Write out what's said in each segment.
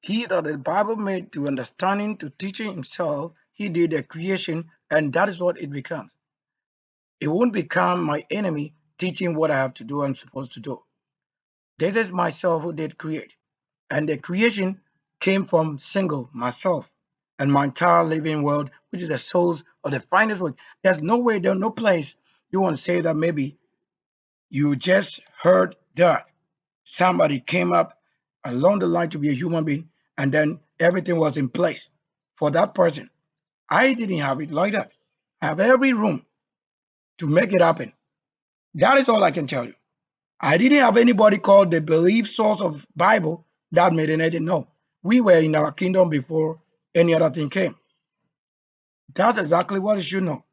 He that the Bible made to understanding, to teaching himself, he did a creation, and that is what it becomes. It won't become my enemy teaching what I have to do, I'm supposed to do. This is myself who did create. And the creation came from single myself and my entire living world, which is the souls of the finest work. There's no way, there's no place you want to say that maybe you just heard that somebody came up along the line to be a human being and then everything was in place for that person. I didn't have it like that. I have every room to make it happen. That is all I can tell you. I didn't have anybody called the belief source of Bible that made anything. No, we were in our kingdom before any other thing came. That's exactly what you should know.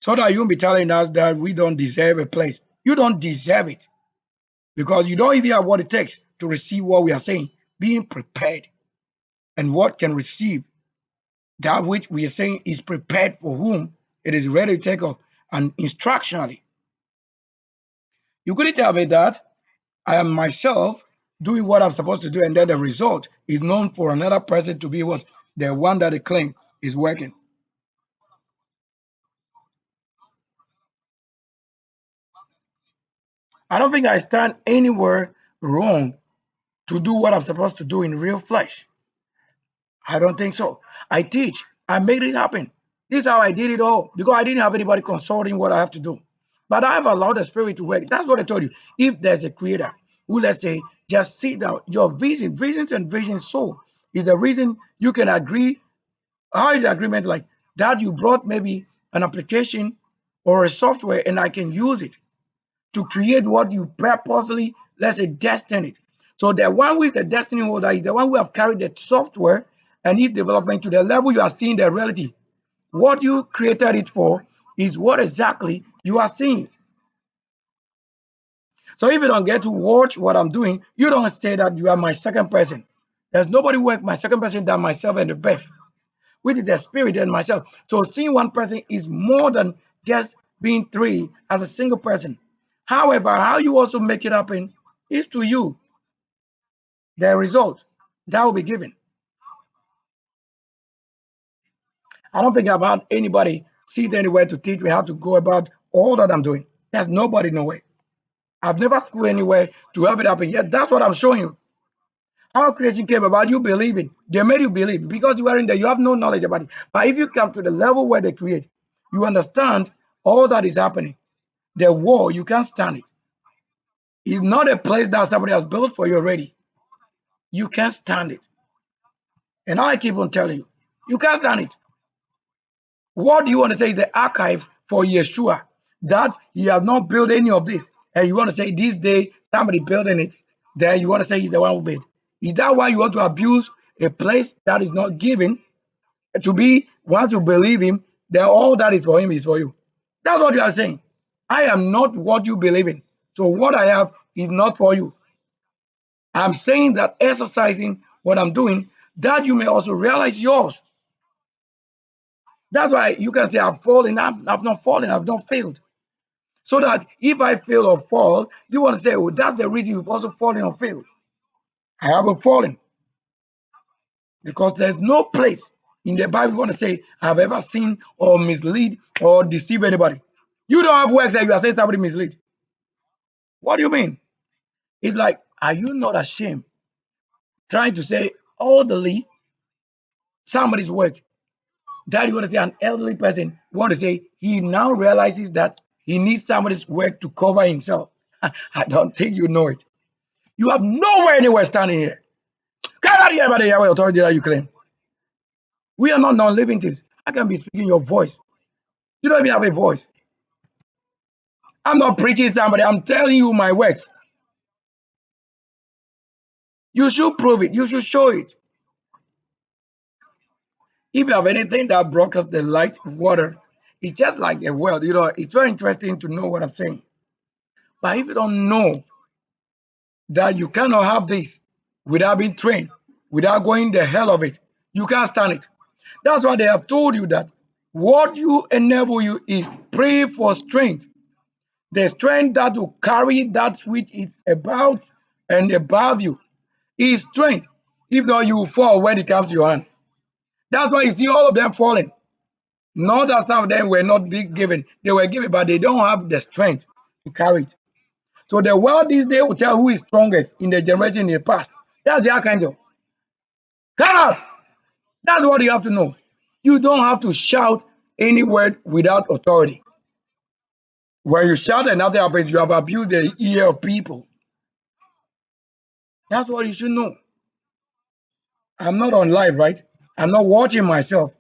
So that you won't be telling us that we don't deserve a place. You don't deserve it because you don't even have what it takes to receive what we are saying. Being prepared and what can receive that which we are saying is prepared for whom it is ready to take off and instructionally. You couldn't tell me that I am myself doing what I'm supposed to do, and then the result is known for another person to be what? The one that they claim is working. I don't think I stand anywhere wrong to do what I'm supposed to do in real flesh. I don't think so. I teach. I made it happen. This is how I did it all because I didn't have anybody consulting what I have to do. But I have allowed the spirit to work. That's what I told you. If there's a creator who, let's say, just sit down, your vision, visions and visions soul is the reason you can agree. How is the agreement like that? You brought maybe an application or a software and I can use it to create what you purposely, let's say, destined it. So the one who is the destiny holder is the one who have carried the software and its development to the level you are seeing the reality. What you created it for is what exactly you are seeing. So if you don't get to watch what I'm doing, you don't say that you are my second person. There's nobody who work my second person than myself and the best, which is the spirit and myself. So seeing one person is more than just being three as a single person. However, how you also make it happen is to you, the result that will be given. I don't think I've had anybody sit anywhere to teach me how to go about all that I'm doing. There's nobody nowhere. I've never schooled anywhere to have it happen yet. That's what I'm showing you. How creation came about, you believe it. They made you believe because you are in there, you have no knowledge about it. But if you come to the level where they create, you understand all that is happening. The war, you can't stand it. It's not a place that somebody has built for you already. You can't stand it. And I keep on telling you, you can't stand it. What do you want to say is the archive for Yeshua that he has not built any of this? And you want to say this day somebody building it, then you want to say he's the one who built. Is that why you want to abuse a place that is not given to be once you believe him, then all that is for him is for you? That's what you are saying. I am not what you believe in. So what I have is not for you. I'm saying that exercising what I'm doing, that you may also realize yours. That's why you can say I've fallen, I've not fallen, I've not failed. So that if I fail or fall, you want to say, well, that's the reason you've also fallen or failed. I haven't fallen because there's no place in the Bible you want to say I've ever seen or mislead or deceive anybody. You don't have works that you are saying somebody mislead. What do you mean? It's like, are you not ashamed trying to say orderly somebody's work? That you want to say an elderly person want to say he now realizes that he needs somebody's work to cover himself. I don't think you know it. You have nowhere anywhere standing here. Get out of here by the Yahweh authority that you claim. We are not non-living things. I can be speaking your voice. You don't even have a voice. I'm not preaching somebody. I'm telling you my works. You should prove it. You should show it. If you have anything that broadcasts the light, water, it's just like a well. It's very interesting to know what I'm saying. But if you don't know that you cannot have this without being trained, without going the hell of it, you can't stand it. That's why they have told you that what you enable you is pray for strength. The strength that will carry that which is about and above you is strength. If not, you will fall when it comes to your hand. That's why you see all of them falling. Not that some of them were not big given. They were given, but they don't have the strength to carry it. So the world these days will tell who is strongest in the generation in the past. That's the archangel. Come out! That's what you have to know. You don't have to shout any word without authority. When you shout and nothing happens, you have abused the ear of people. That's what you should know. I'm not on live, right? I'm not watching myself.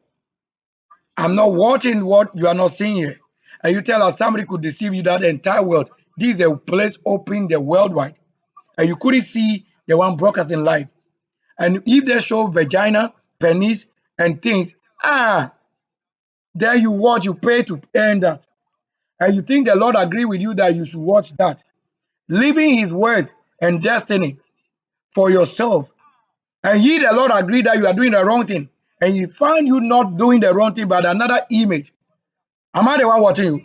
I'm not watching what you are not seeing here. And you tell us somebody could deceive you that the entire world. This is a place open the worldwide. And you couldn't see the one broadcasting live. And if they show vagina, penis, and things, there you watch, you pay to earn that. And you think the Lord agree with you that you should watch that. Living his word and destiny for yourself. And he, the Lord, agree that you are doing the wrong thing. And he find you not doing the wrong thing, but another image. Am I the one watching you?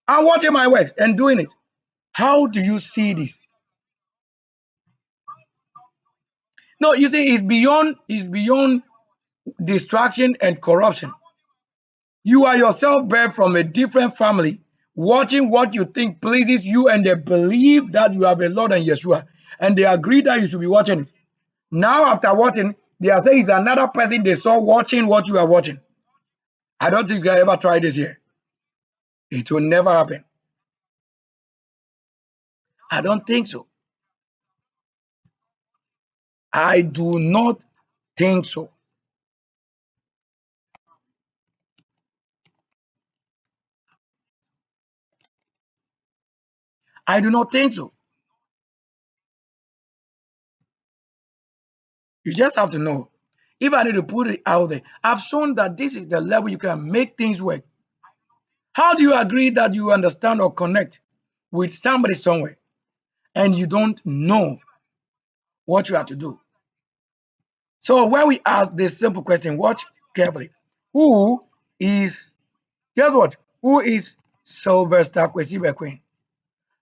I'm watching my works and doing it. How do you see this? No, you see, it's beyond distraction and corruption. You are yourself bred from a different family, watching what you think pleases you, and they believe that you have a Lord and Yeshua, and they agree that you should be watching it. Now, after watching, they are saying it's another person they saw watching what you are watching. I don't think you can ever try this here. It will never happen. I don't think so. I do not think so. I do not think so. You just have to know. If I need to put it out there, I've shown that this is the level you can make things work. How do you agree that you understand or connect with somebody somewhere and you don't know what you have to do? So when we ask this simple question, watch carefully. Who is, guess what? Who is Sylvester Kwesi?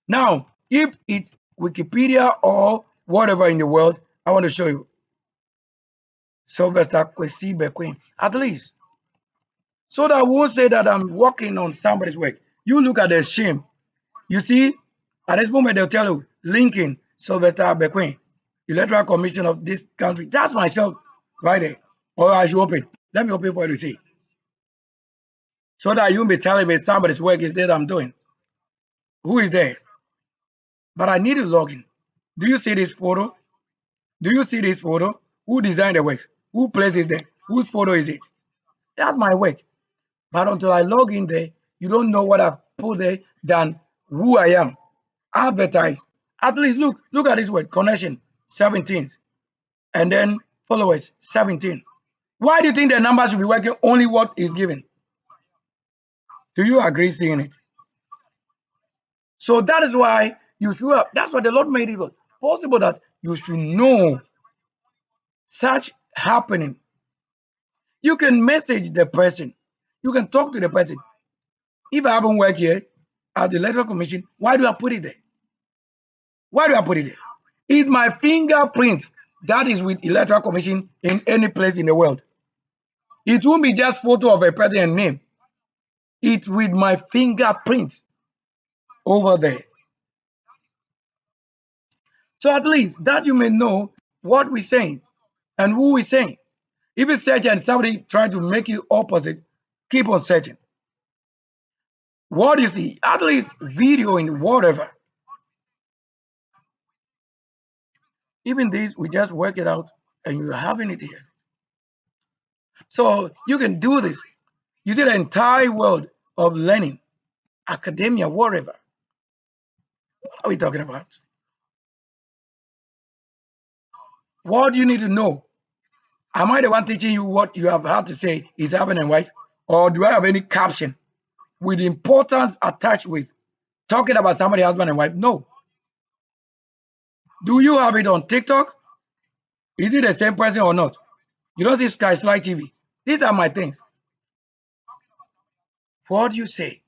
Now, if it's Wikipedia or whatever in the world, I want to show you Sylvester Kwesi, at least. So that I won't say that I'm working on somebody's work. You look at the shame. You see, at this moment they'll tell you, Lincoln, Sylvester Bequin, Electoral Commission of this country. That's myself right there. Or I should open. Let me open for you to see. So that you may telling me somebody's work is that I'm doing. Who is there? But I need to log in. Do you see this photo? Do you see this photo? Who designed the work? Who places there? Whose photo is it? That's my work. But until I log in there, you don't know what I've put there than who I am. Advertise. At least look at this word, connection, 17. And then followers, 17. Why do you think the numbers should be working only what is given? Do you agree seeing it? So that is why you should have, that's what the Lord made it possible that you should know such happening. You can message the person. You can talk to the person. If I haven't worked here at the Electoral Commission, why do I put it there? Why do I put it there? It's my fingerprint that is with Electoral Commission in any place in the world. It won't be just photo of a person and name. It's with my fingerprint over there. So at least that you may know what we're saying and who we're saying. If you search and somebody trying to make you opposite, keep on searching. What do you see? At least video in whatever. Even this, we just work it out and you're having it here. So you can do this. You see the entire world of learning, academia, whatever. What are we talking about? What do you need to know? Am I the one teaching you what you have had to say is husband and wife? Or do I have any caption with importance attached with talking about somebody husband and wife? No. Do you have it on TikTok? Is it the same person or not? You don't see Sky Slide TV. These are my things. What do you say?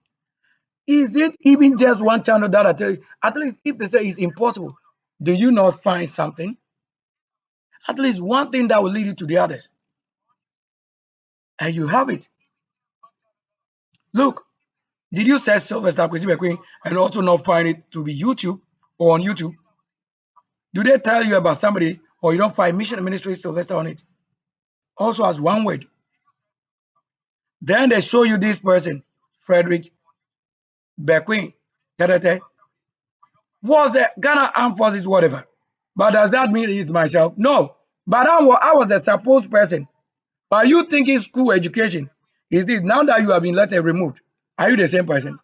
Is it even just one channel that I tell you? At least if they say it's impossible, do you not find something? At least one thing that will lead you to the others. And you have it. Look, did you search Sylvester Kwesi Bekoe and also not find it to be YouTube or on YouTube? Do they tell you about somebody or you don't find Mission Ministry Sylvester on it? Also as one word. Then they show you this person, Frederick Bekoe. Was the Ghana Armed Forces whatever? But does that mean it's myself? No. But I was the supposed person. But you thinking school education is this now that you have been, let's say, removed? Are you the same person?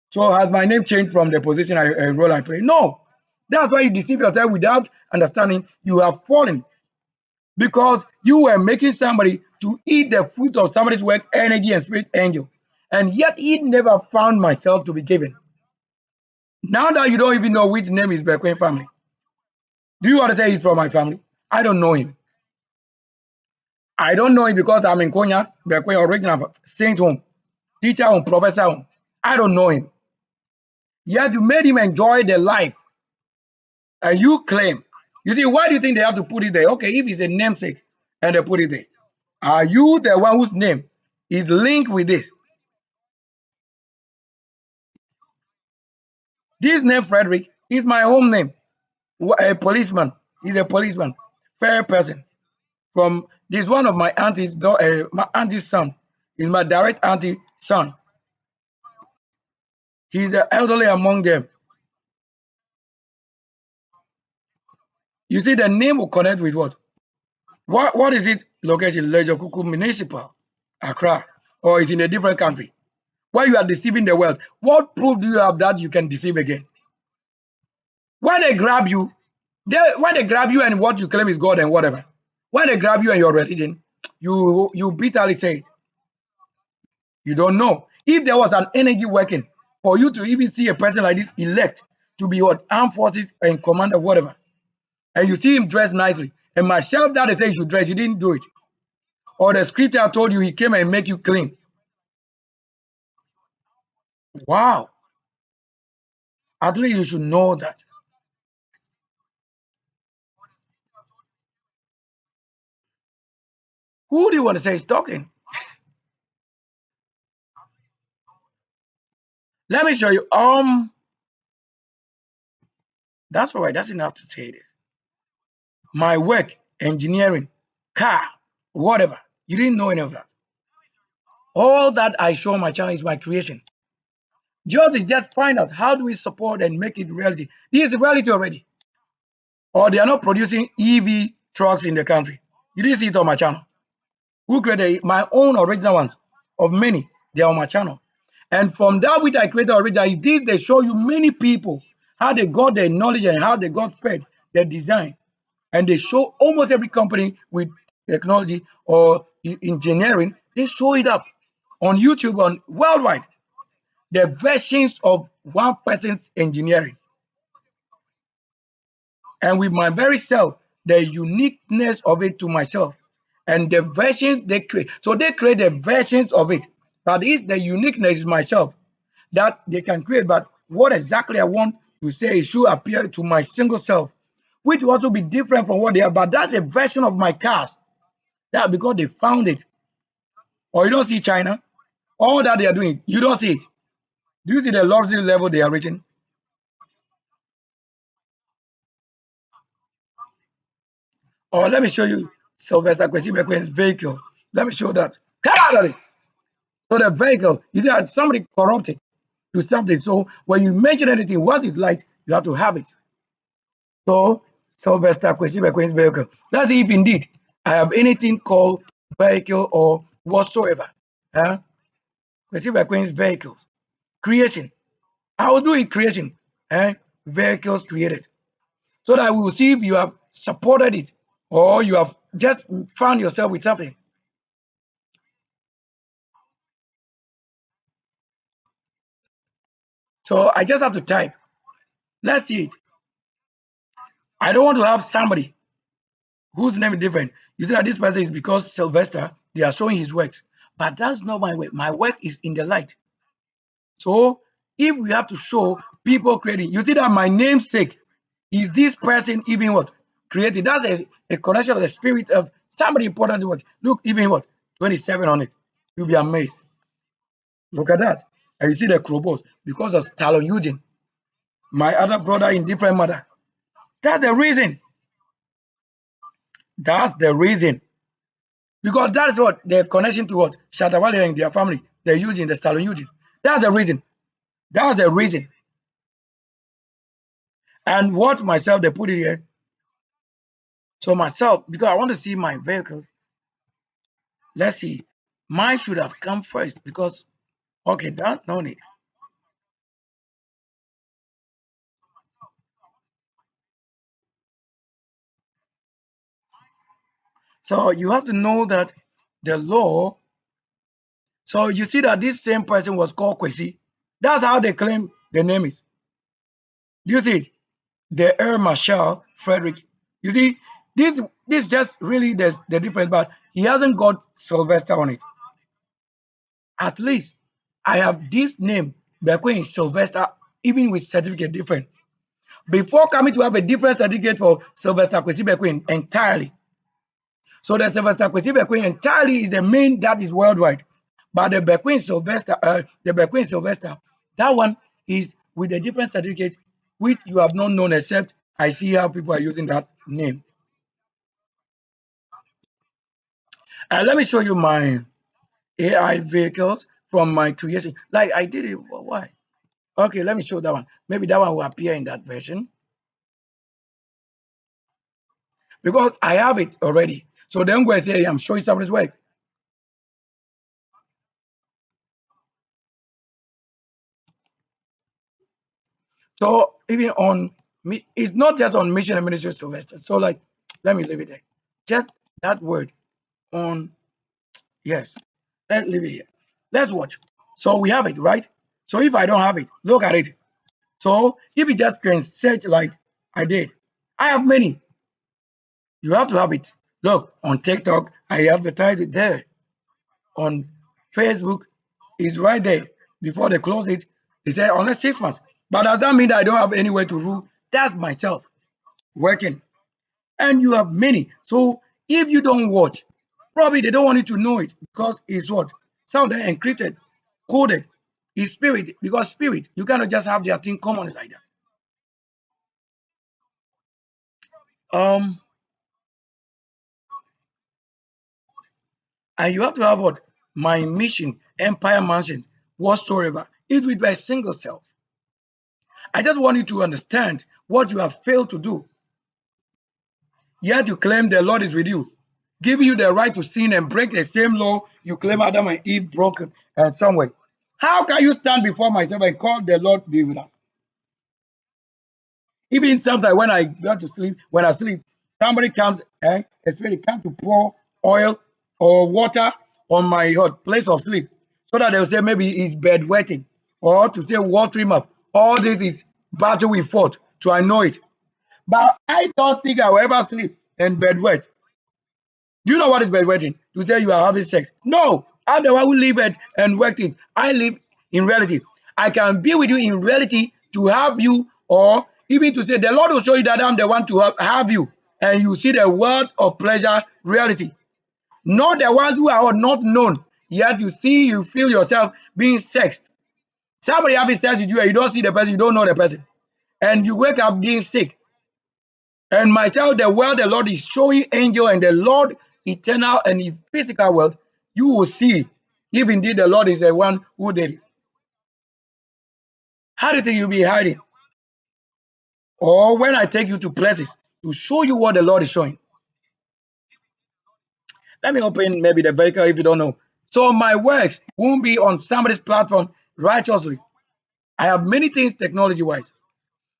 So has my name changed from the position role I play? No. That's why you deceive yourself without understanding you have fallen because you were making somebody to eat the fruit of somebody's work, energy, and spirit angel. And yet he never found myself to be given. Now that you don't even know which name is Bekoe family, do you want to say he's from my family? I don't know him. I don't know him because I'm in Konya, Bekoe original saint home, teacher home, professor home. I don't know him. Yet you made him enjoy the life and you claim. You see, why do you think they have to put it there? Okay, if it's a namesake and they put it there, are you the one whose name is linked with this? This name, Frederick, is my home name. A policeman. He's a policeman. Fair person. From this one of my my auntie's son. Is my direct auntie son. He's the elderly among them. You see, the name will connect with what? What is it location? Lejokuku Municipal, Accra, or is in a different country? Why you are deceiving the world? What proof do you have that you can deceive again? When they grab you, when they grab you and what you claim is God and whatever, when they grab you and your religion, you bitterly say it. You don't know. If there was an energy working for you to even see a person like this elect to be what armed forces and commander, whatever, and you see him dressed nicely, and myself that they say you should dress, you didn't do it. Or the scripture told you he came and make you clean. Wow. At least you should know that. Who do you want to say is talking? Let me show you. That's all right. That's enough to say this. My work, engineering, car, whatever. You didn't know any of that. All that I show on my channel is my creation. Just find out how do we support and make it reality. This is reality already. Or they are not producing EV trucks in the country. You didn't see it on my channel. Who created my own original ones of many? They are on my channel. And from that which I created original is this, they show you many people how they got their knowledge and how they got fed their design. And they show almost every company with technology or engineering, they show it up on YouTube on worldwide. The versions of one person's engineering. And with my very self, the uniqueness of it to myself. And the versions they create. So they create the versions of it. But it's the uniqueness is myself that they can create. But what exactly I want to say it should appear to my single self, which will also be different from what they are. But that's a version of my cars. That because they found it. Or you don't see China, all that they are doing, you don't see it. Do you see the luxury level they are reaching? Or let me show you Sylvester Kwesi Bekoe's vehicle. Let me show that. So the vehicle, you see that somebody corrupted to something. So when you mention anything, once it's light, you have to have it. So Sylvester Kwesi Bekoe's vehicle. Let's see if indeed I have anything called vehicle or whatsoever. Huh? Kwesi Bekoe's vehicles. Creation. I will do it creation. Vehicles created. So that we will see if you have supported it or you have just found yourself with something. So I just have to type. Let's see it. I don't want to have somebody whose name is different. You see that this person is because Sylvester, they are showing his works. But that's not my work. My work is in the light. So if we have to show people creating, you see that my namesake is this person even what? created. That's a connection of the spirit of somebody important. What? Look, even what? 27 on it. You'll be amazed. Look at that. And you see the crowboat because of Stalin Eugene, my other brother in different mother. That's the reason. That's the reason. Because that's what the connection to what Shatawale and their family, the Eugene, the Stalin Eugene. That's the reason. That's the reason. And what myself they put it here. So myself, because I want to see my vehicles. Let's see. Mine should have come first because okay, that no need. So you have to know that the law. So you see that this same person was called Kwesi. That's how they claim the name is. Do you see it? The Air Marshal Frederick. You see, this just really there's the difference, but he hasn't got Sylvester on it. At least I have this name, BEKOE Sylvester, even with certificate different. Before coming to have a different certificate for Sylvester Kwesi BEKOE entirely. So the Sylvester Kwesi BEKOE entirely is the main that is worldwide. But the BEKOE Sylvester, that one is with a different certificate which you have not known except I see how people are using that name. And let me show you my AI vehicles from my creation. Like I did it. Why? Okay, let me show that one. Maybe that one will appear in that version because I have it already. So then go and say I'm showing somebody's work. So even on me, it's not just on mission and ministry Sylvester. So like, let me leave it there. Just that word on yes. Let's leave it here. Let's watch. So we have it, right? So if I don't have it, look at it. So if you just can search like I did, I have many. You have to have it. Look, on TikTok, I advertise it there. On Facebook, it's right there. Before they close it, they say only 6 months. But does that mean that I don't have anywhere to rule? That's myself working. And you have many. So if you don't watch, probably they don't want you to know it because it's what? Some of them encrypted, coded. It's spirit because spirit, you cannot just have their thing common like that. And you have to have what? My mission, empire mansion, whatsoever. It will be a single self. I just want you to understand what you have failed to do. Yet you claim the Lord is with you, giving you the right to sin and break the same law you claim Adam and Eve broken some way. How can you stand before myself and call the Lord be with us? Even sometimes when I go to sleep, when I sleep, somebody comes and a spirit comes to pour oil or water on my place of sleep, so that they'll say maybe it's bed wetting, or to say water him up. All this is battle we fought to annoy it. But I don't think I will ever sleep in bed wet. Do you know what is bedwetting? To say you are having sex. No, I'm the one who live it and worked it. I live in reality. I can be with you in reality to have you, or even to say the Lord will show you that I'm the one to have you, and you see the world of pleasure reality. Not the ones who are not known, yet you see, you feel yourself being sexed. Somebody having sex with you and you don't see the person, you don't know the person, and you wake up being sick. And myself, the world the Lord is showing angel and the Lord eternal and in physical world, you will see if indeed the Lord is the one who did it. How do you think you'll be hiding? Or when I take you to places to show you what the Lord is showing. Let me open maybe the vehicle if you don't know. So my works won't be on somebody's platform righteously. I have many things technology wise.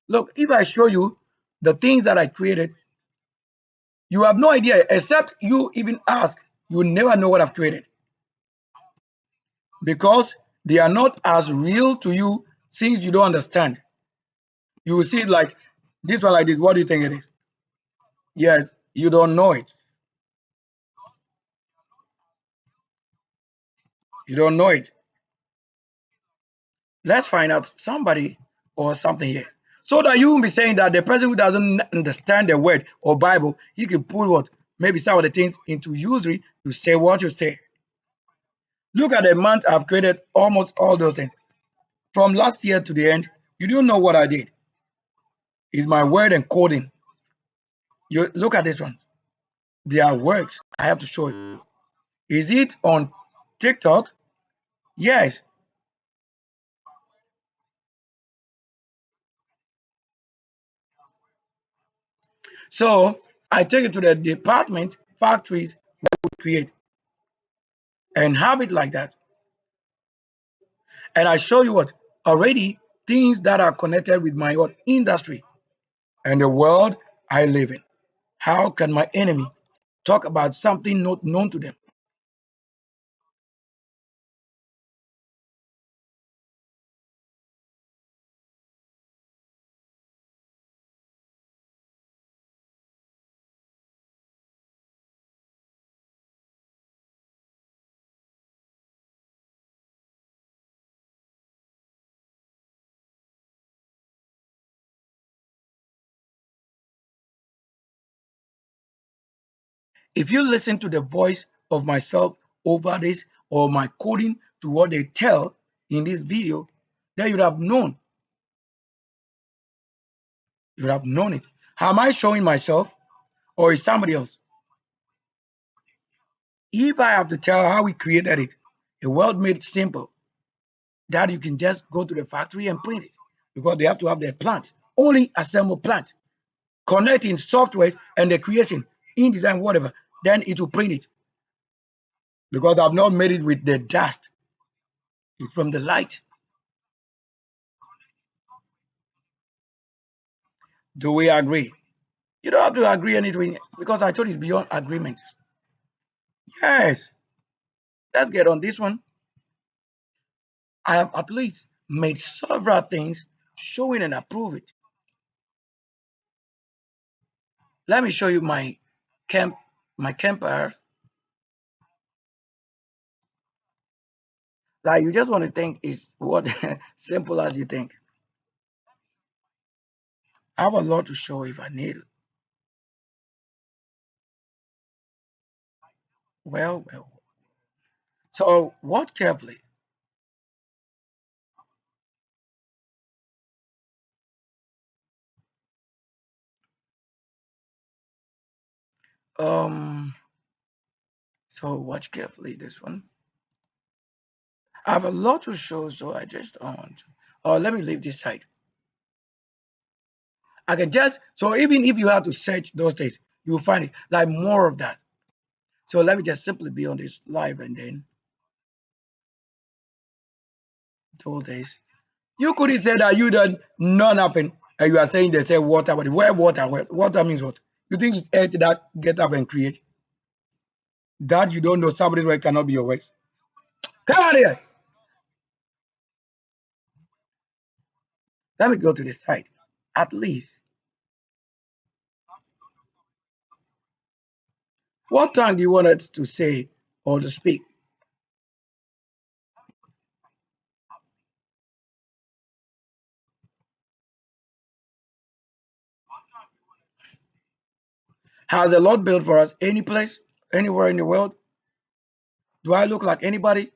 Look, if I show you the things that I created, you have no idea, except you even ask, you never know what I've created. Because they are not as real to you since you don't understand. You will see it like this one like this. What do you think it is? Yes, you don't know it. You don't know it. Let's find out somebody or something here. So that you won't be saying that the person who doesn't understand the word or Bible, he can put what maybe some of the things into usury to say what you say. Look at the month I've created almost all those things. From last year to the end, you don't know what I did. It's my word and coding. You look at this one. There are works I have to show you. Is it on TikTok? Yes. So I take it to the department, factories would create and have it like that. And I show you what already things that are connected with my own industry and the world I live in. How can my enemy talk about something not known to them? If you listen to the voice of myself over this or my coding to what they tell in this video, then you'd have known. You'd have known it. Am I showing myself or is somebody else? If I have to tell how we created it, a world made simple that you can just go to the factory and print it because they have to have their plant, only assemble plant, connecting software and the creation, InDesign, whatever, then it will print it because I've not made it with the dust. It's from the light. Do we agree? You don't have to agree anything because I thought it's beyond agreement. Yes, let's get on this one. I have at least made several things showing and approve it. Let me show you camp, my camper. Like you just want to think is what simple as you think. I have a lot to show if I need it. Well. So watch carefully. Um, so watch carefully this one. I have a lot to show, so I just don't. Oh, let me leave this side. I can just so even if you have to search those things, you'll find it like more of that. So let me just simply be on this live and then do this. You could have said that you done none happen, and you are saying they say water, but where water? Where water means what? You think it's earth that get up and create? That you don't know somebody's work cannot be your work. Come on here. Let me go to the side. At least. What tongue do you want us to say or to speak? Has the Lord built for us any place, anywhere in the world? Do I look like anybody?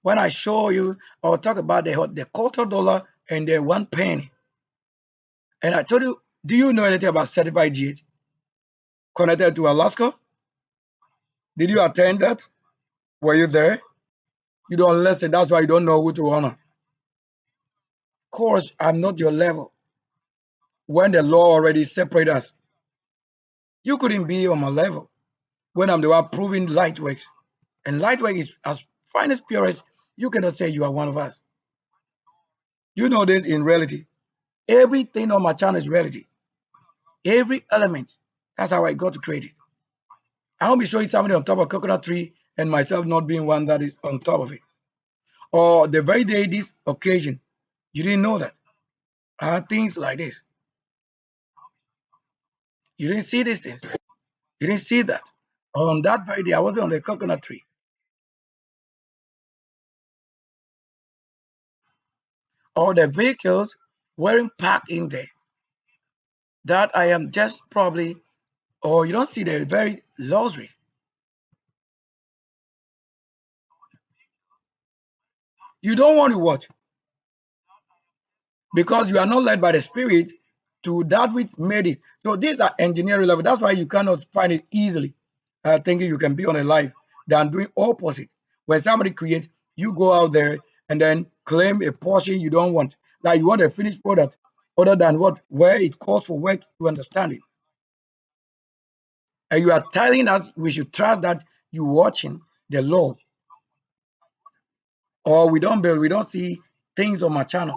When I show you or talk about the quarter dollar and the 1 penny, and I told you, do you know anything about certified GH connected to Alaska? Did you attend that? Were you there? You don't listen. That's why you don't know who to honor. Of course, I'm not your level. When the law already separate us, you couldn't be on my level. When I'm the one proving light works, and light work is as fine as purest, you cannot say you are one of us. You know this in reality. Everything on my channel is reality. Every element. That's how I got to create it. I won't be showing somebody on top of a coconut tree and myself not being one that is on top of it. Or the very day this occasion, you didn't know that. Things like this. You didn't see these things. You didn't see that. On that very day, I wasn't on the coconut tree. Or the vehicles weren't parked in there. That I am just probably, or you don't see the very luxury. You don't want to watch because you are not led by the spirit to that which made it. So these are engineering level. That's why you cannot find it easily. Thinking you can be on a life than doing opposite. When somebody creates, you go out there and then claim a portion you don't want. Like you want a finished product, other than what where it calls for work to understand it. And you are telling us we should trust that you watching the Lord, or we don't build, we don't see things on my channel.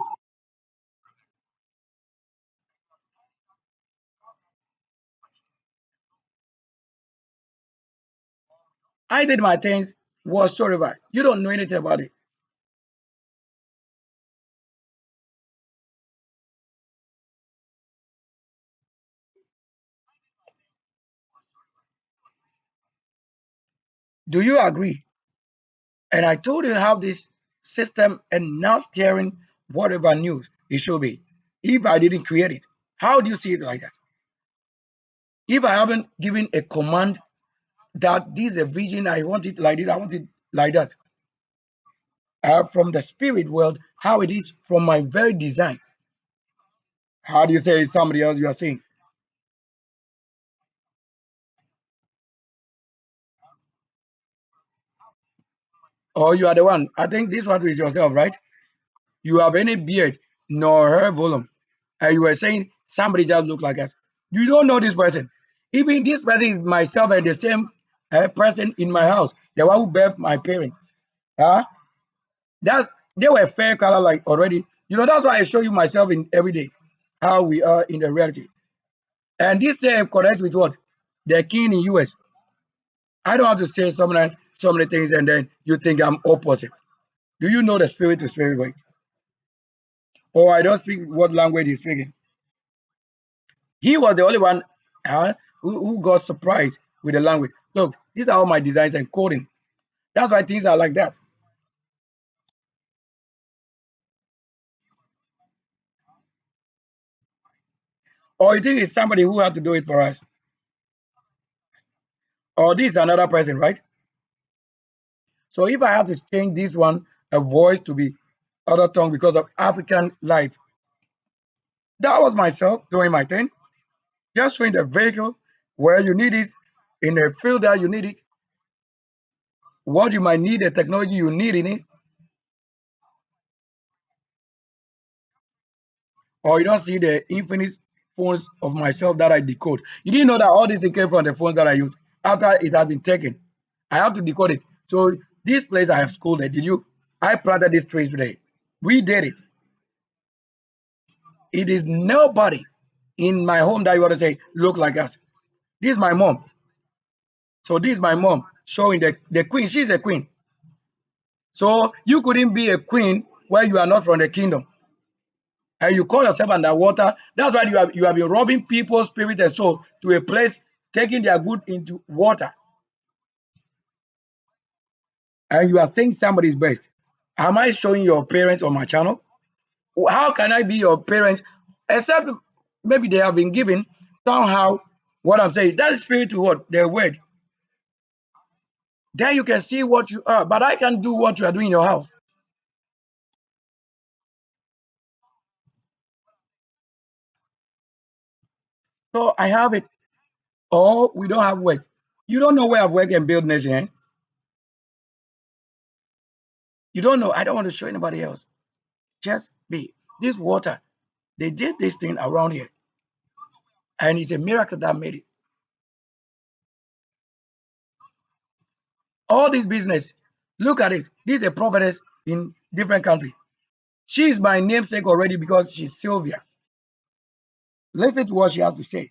I did my things whatsoever. You don't know anything about it. Do you agree? And I told you how this system and now steering whatever news it should be. If I didn't create it, how do you see it like that? If I haven't given a command that this is a vision, I want it like this, I want it like that. From the spirit world, how it is from my very design. How do you say it's somebody else you are saying? Or you are the one. I think this one is yourself, right? You have any beard nor hair volume. And you were saying somebody just look like us. You don't know this person. Even this person is myself and the same person in my house, the one who birthed my parents. Huh? That's they were fair color like already. You know, that's why I show you myself in every day, how we are in the reality. And this same connects with what? The king in US. I don't have to say so many things and then you think I'm opposite. Do you know the spirit to spirit way? Or I don't speak what language he's speaking. He was the only one who got surprised with the language. Look, these are all my designs and coding. That's why things are like that. Or you think it's somebody who had to do it for us. Or this is another person, right? So if I have to change this one, a voice to be other tongue because of African life, that was myself doing my thing, just showing the vehicle where you need it, in the field that you need it, what you might need, the technology you need in it, or you don't see the infinite phones of myself that I decode. You didn't know that all this came from the phones that I use after it has been taken. I have to decode it. So this place I have schooled it. Did you? I planted these trees today. We did it. It is nobody in my home that you want to say look like us. This is my mom. So this is my mom showing the queen. She's a queen. So you couldn't be a queen where you are not from the kingdom. And you call yourself underwater. That's why you have been robbing people's spirit and soul to a place, taking their good into water. And you are saying somebody's best. Am I showing your parents on my channel? How can I be your parent? Except maybe they have been given somehow what I'm saying. That is spirit to what? Their word. Then you can see what you are. But I can do what you are doing in your house. So I have it. Or we don't have work. You don't know where I've worked and build nation. Eh? You don't know. I don't want to show anybody else. Just be. This water, they did this thing around here. And it's a miracle that made it. All this business, look at it. This is a prophetess in different countries. She is my namesake already because she's Sylvia. Listen to what she has to say.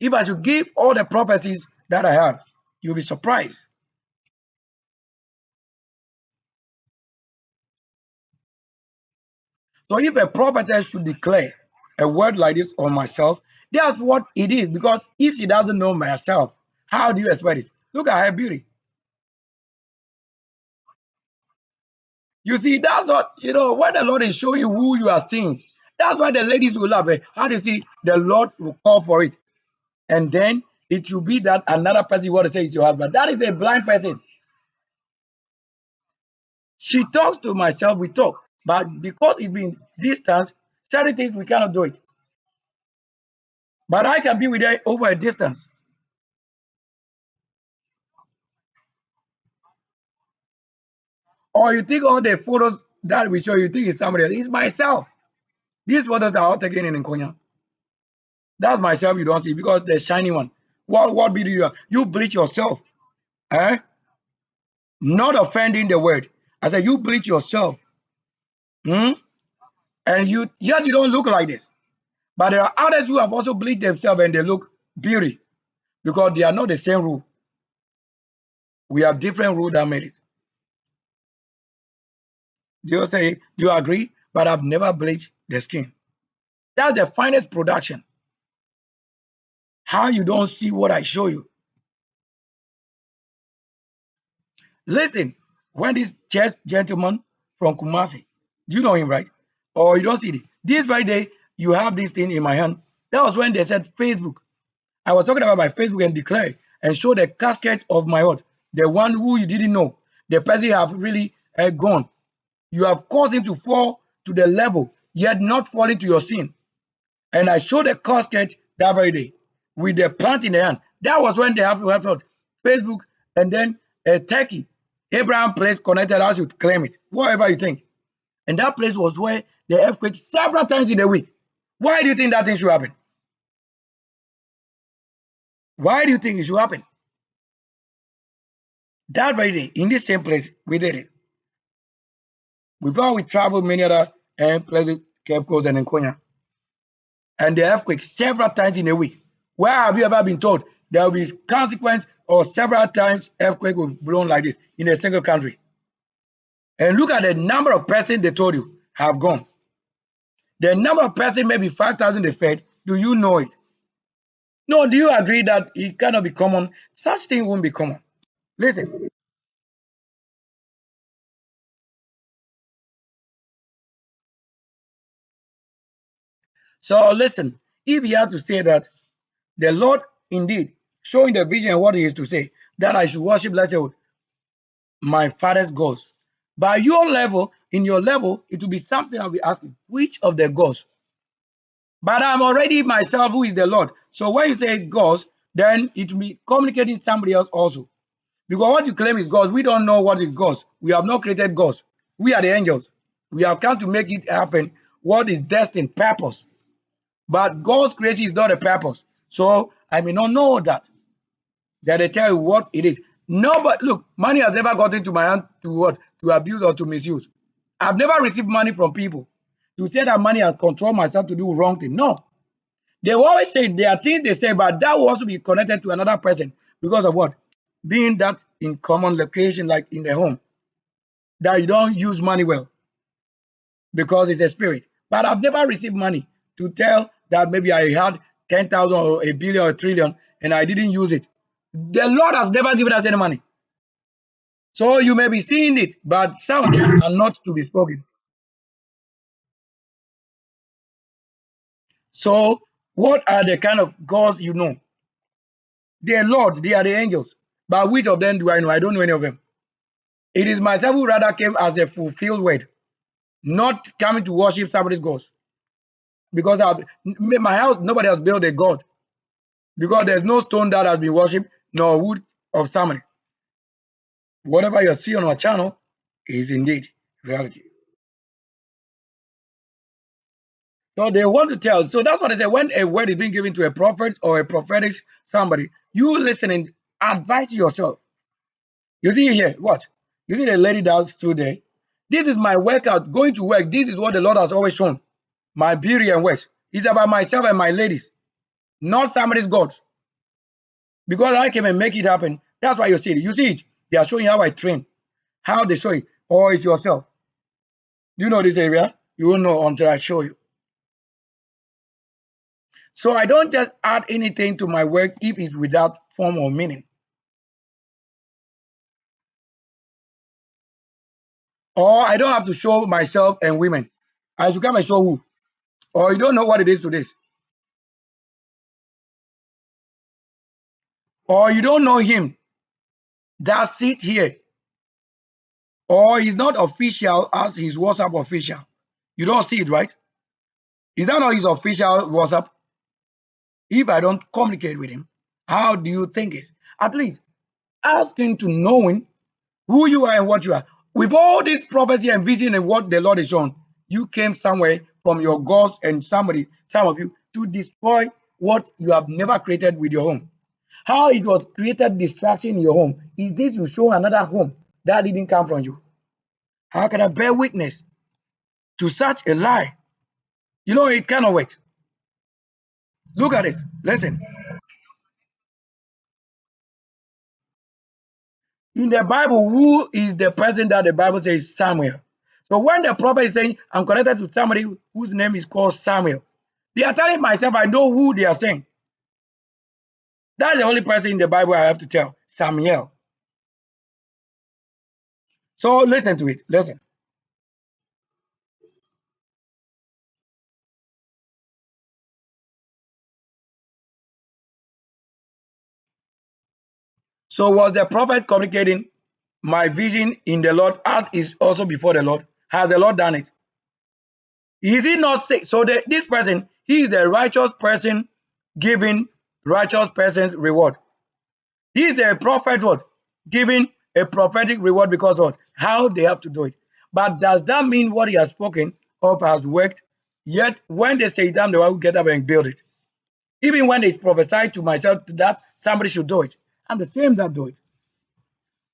If I should give all the prophecies that I have, you'll be surprised. So if a prophetess should declare a word like this on myself, that's what it is. Because if she doesn't know myself, how do you expect it? Look at her beauty. You see, that's what, when the Lord is showing you who you are seeing, that's why the ladies will love it. How do you see the Lord will call for it? And then it will be that another person you want to say is your husband. That is a blind person. She talks to myself, we talk. But because it's been distance, certain things we cannot do it. But I can be with her over a distance. Or you think all the photos that we show you think is somebody else. It's myself. These photos are all taken in Nkonya. That's myself you don't see because the shiny one. What video you are? You bleach yourself. Eh? Not offending the word. I said you bleach yourself. Hmm? And yet you don't look like this. But there are others who have also bleached themselves and they look beauty because they are not the same rule. We have different rule that made it. Do you say, do you agree? But I've never bleached the skin. That's the finest production. How you don't see what I show you? Listen, when this chess gentleman from Kumasi, do you know him, right? Or you don't see it? This very day, you have this thing in my hand. That was when they said Facebook. I was talking about my Facebook and declare and show the casket of my what? The one who you didn't know. The person you have really gone. You have caused him to fall to the level, yet not fall into your sin. And I showed the casket that very day with the plant in the hand. That was when they have what? Facebook and then Turkey. Abraham place connected, I should claim it. Whatever you think. And that place was where the earthquake several times in a week. Why do you think that thing should happen? Why do you think it should happen? That very day, in this same place, we did it. Before we traveled many other places, Cape Coast and NKONYA. And the earthquake several times in a week. Where have you ever been told there will be consequence or several times earthquake will blown like this in a single country? And look at the number of persons they told you have gone. The number of persons, maybe 5,000 they fed. Do you know it? No, do you agree that it cannot be common? Such thing won't be common. Listen. So listen, if you have to say that the Lord indeed showing the vision what he is to say, that I should worship, let's say, my father's gods. By your level, in your level, it will be something I'll be asking, which of the gods? But I'm already myself who is the Lord. So when you say gods, then it will be communicating somebody else also. Because what you claim is gods, we don't know what is gods. We have not created gods. We are the angels. We have come to make it happen. What is destined, purpose. But God's creation is not a purpose. So I may not know that. That they tell you what it is. No, but look, money has never gotten to my hand to what? To abuse or to misuse. I've never received money from people to say that money has controlled myself to do wrong thing. No. They will always say there are things they say, but that will also be connected to another person because of what? Being that in common location, like in the home, that you don't use money well because it's a spirit. But I've never received money to tell that maybe I had 10,000 or a billion or a trillion and I didn't use it. The Lord has never given us any money. So you may be seeing it, but some of them are not to be spoken. So what are the kind of gods you know? They are lords, they are the angels. But which of them do I know? I don't know any of them. It is myself who rather came as a fulfilled word, not coming to worship somebody's gods. Because my house, nobody has built a god. Because there's no stone that has been worshipped, nor wood of ceremony. Whatever you see on our channel is indeed reality. So they want to tell. So that's what I say. When a word is being given to a prophet or a prophetic somebody, you listening, advise yourself. You see here, what? You see the lady that stood there. This is my workout. Going to work. This is what the Lord has always shown. My beauty and works. It's about myself and my ladies, not somebody's gods. Because I came and make it happen. That's why you see it. You see it. They are showing how I train, how they show it. Or it's yourself. Do you know this area? You won't know until I show you. So I don't just add anything to my work if it's without form or meaning. Or I don't have to show myself and women. I should come and show who. Or you don't know what it is to this. Or you don't know him. That's it here. Or he's not official as his WhatsApp official. You don't see it, right? Is that not his official WhatsApp? If I don't communicate with him, how do you think it? At least ask him to knowing who you are and what you are. With all this prophecy and vision and what the Lord is shown, you came somewhere from your gods and some of you, to destroy what you have never created with your home. How it was created distraction in your home. Is this you show another home that didn't come from you? How can I bear witness to such a lie? You know, it cannot work. Look at it. Listen. In the Bible, who is the person that the Bible says Samuel? So when the prophet is saying, I'm connected to somebody whose name is called Samuel, they are telling myself, I know who they are saying. That's the only person in the Bible I have to tell, Samuel. So listen to it. Listen. So was the prophet communicating my vision in the Lord as is also before the Lord? Has the Lord done it? Is he not sick? So this person, he is the righteous person giving righteous person's reward. He is a prophet what? Giving a prophetic reward because of how they have to do it. But does that mean what he has spoken of has worked? Yet when they say that, they will get up and build it. Even when it's prophesied to myself that somebody should do it, I'm the same that do it.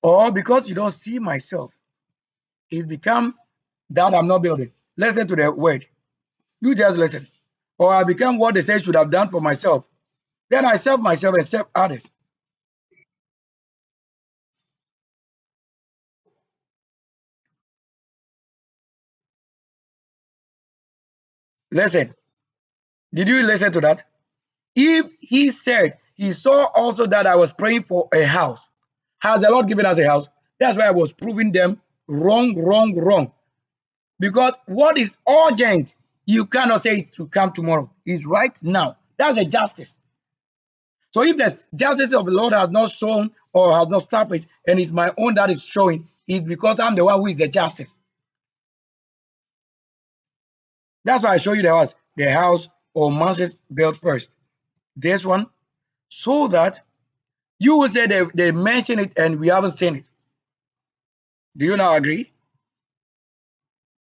Or because you don't see myself, it's become that I'm not building. Listen to the word. You just listen. Or I become what they say should have done for myself. Then I serve myself and serve others. Listen. Did you listen to that? If he said he saw also that I was praying for a house, has the Lord given us a house? That's why I was proving them wrong, wrong, wrong. Because what is urgent, you cannot say it to come tomorrow. It's right now. That's a justice. So if the justice of the Lord has not shown or has not surfaced, and it's my own that is showing, it's because I'm the one who is the justice. That's why I show you the house or mansions built first. This one, so that you will say they mention it and we haven't seen it. Do you now agree?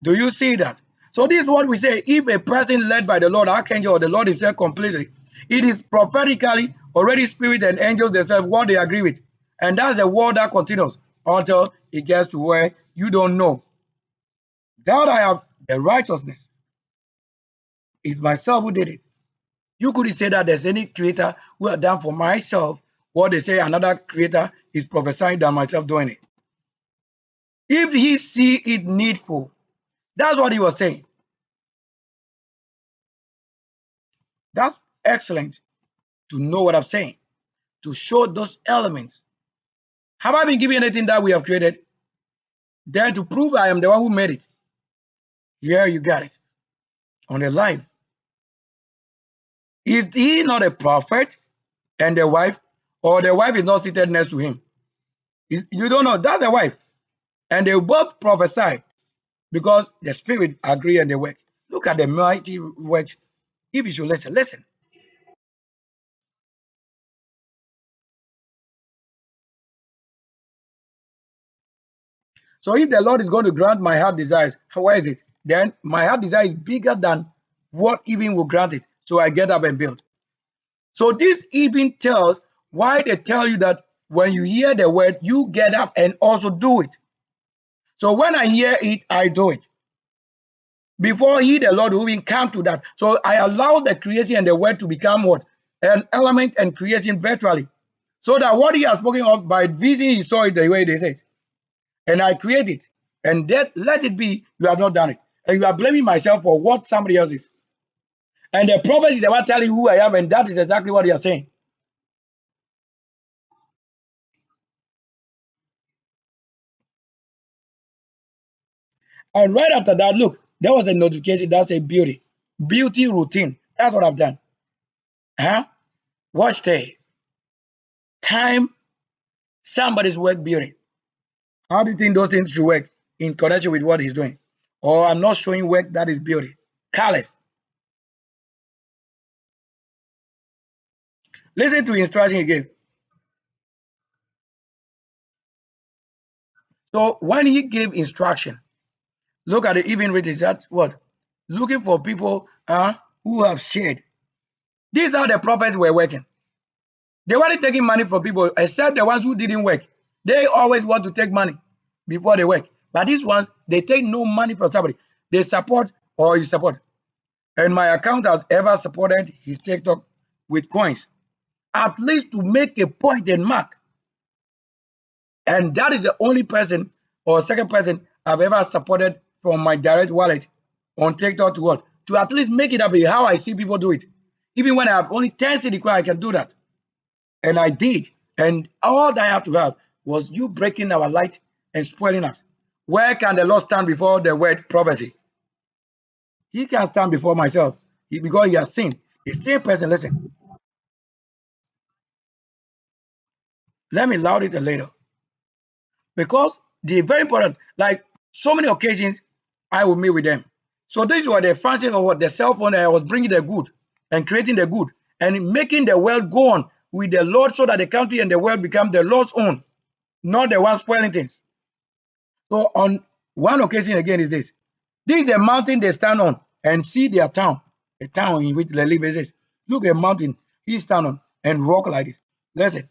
Do you see that? So this is what we say. If a person led by the Lord, archangel, or the Lord himself completely, it is prophetically already spirit and angels themselves what they agree with. And that's the word that continues until it gets to where you don't know. That I have the righteousness. It's myself who did it. You couldn't say that there's any creator who have done for myself what they say another creator is prophesying than myself doing it. If he see it needful, that's what he was saying. That's excellent to know what I'm saying, to show those elements. Have I been given anything that we have created? Then to prove I am the one who made it. Here you got it on the life. Is he not a prophet and the wife, or the wife is not seated next to him? You don't know. That's the wife. And they both prophesy because the spirit agree and they work. Look at the mighty works. If you should listen, listen. So if the Lord is going to grant my heart desires, where is it? Then my heart desire is bigger than what even will grant it. So I get up and build. So this even tells why they tell you that when you hear the word, you get up and also do it. So when I hear it, I do it. Before he, the Lord, will even come to that. So I allow the creation and the word to become what? An element and creation virtually. So that what he has spoken of by vision, he saw it the way they said. And I create it. And that let it be, you have not done it. and you are blaming myself for what somebody else is. And the prophet is the one telling you who I am, and that is exactly what you are saying. And right after that, look, there was a notification that said beauty routine. That's what I've done. Huh? Watch day, time, somebody's work beauty. How do you think those things should work in connection with what he's doing? Or I'm not showing work that is beauty. Careless. Listen to instruction again. So when he gave instruction, look at the even rate is that what? Looking for people who have shared. These are the prophets were working. They weren't taking money from people except the ones who didn't work. They always want to take money before they work. But these ones, they take no money from somebody. They support or you support. And my account has ever supported his TikTok with coins, at least to make a point and mark. And that is the only person or second person I've ever supported from my direct wallet on TikTok to what? To at least make it up how I see people do it. Even when I have only 10 cedi, I can do that. And I did. And all that I have to have was you breaking our light and spoiling us. Where can the Lord stand before the word prophecy? He can stand before myself because he has seen. The same person, listen, let me loud it a little. Because they're very important. Like so many occasions, I will meet with them. So this was the function of what the cell phone. I was bringing the good and creating the good and making the world go on with the Lord, so that the country and the world become the Lord's own, not the one spoiling things. So on one occasion again is this. This is a mountain they stand on and see their town, a town in which they live. It says, look at a mountain he stand on and rock like this. Listen.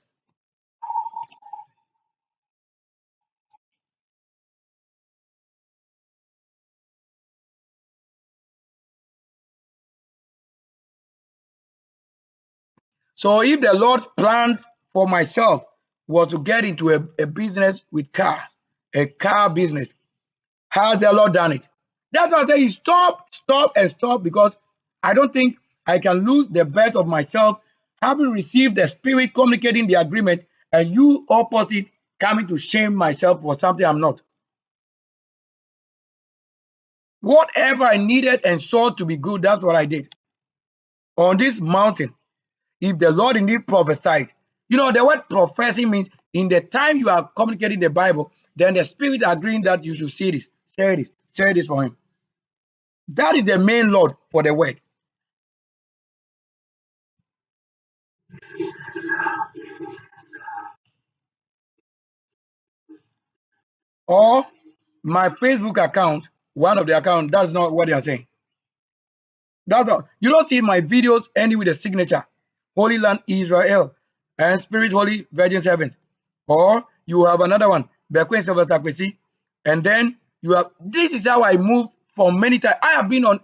So if the Lord's plan for myself was to get into a business with car, a car business, how has the Lord done it? That's why I say stop, stop, and stop, because I don't think I can lose the best of myself, having received the Spirit communicating the agreement, and you opposite coming to shame myself for something I'm not. Whatever I needed and saw to be good, that's what I did. On this mountain, if the Lord indeed prophesied, the word prophecy means in the time you are communicating the Bible, then the Spirit agreeing that you should see this, say this for him. That is the main Lord for the word. Or my Facebook account, one of the accounts, that's not what they are saying. That's not, you don't see my videos ending with a signature, Holy Land Israel and Spirit Holy Virgin Servant. Or you have another one, BEKOE SYLVESTER, and then you have, this is how I move for many times. I have been on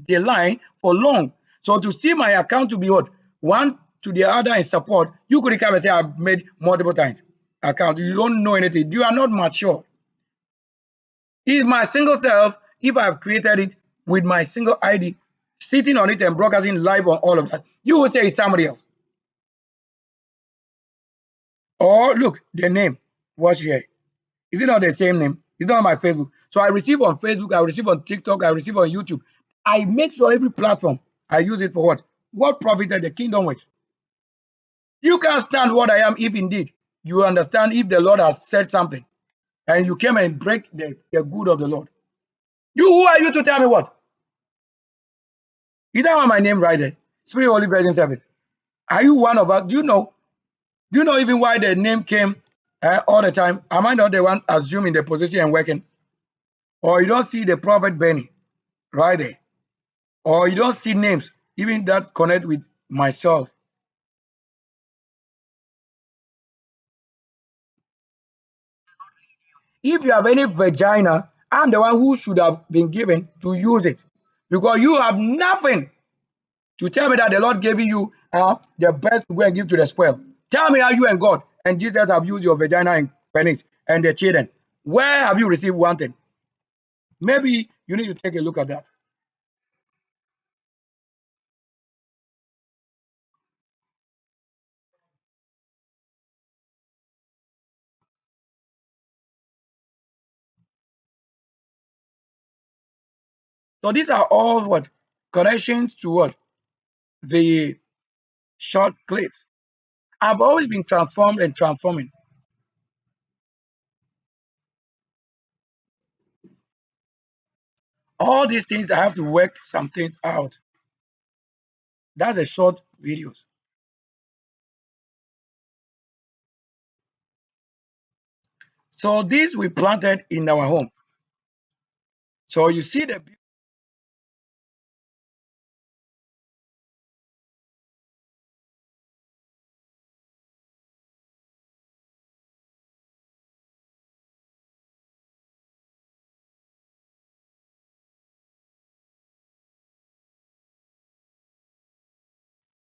the line for long. So to see my account to be what? One to the other in support, you could come and say I've made multiple times account. You don't know anything. You are not mature. Is my single self, if I've created it with my single ID, sitting on it and broadcasting live on all of that, you will say it's somebody else. Or look, the name, watch here. Is it not the same name? It's not on my Facebook. So I receive on Facebook, I receive on TikTok, I receive on YouTube. I make sure every platform I use it for what? What profited the kingdom with? You can't stand what I am if indeed you understand if the Lord has said something and you came and break the good of the Lord. You, who are you to tell me what? Is that my name right there? Spirit Holy Virgin Servant. Are you one of us? Do you know? Do you know even why the name came all the time? Am I not the one assuming the position and working? Or you don't see the prophet Benny right there? Or you don't see names even that connect with myself? If you have any vagina, I'm the one who should have been given to use it, because you have nothing to tell me that the Lord gave you the best to go and give to the spoil. Tell me how you and God and Jesus have used your vagina and penis and the children. Where have you received one thing? Maybe you need to take a look at that. So these are all what connections to what the short clips. I've always been transformed and transforming. All these things I have to work some things out. That's a short videos. So these we planted in our home. So you see the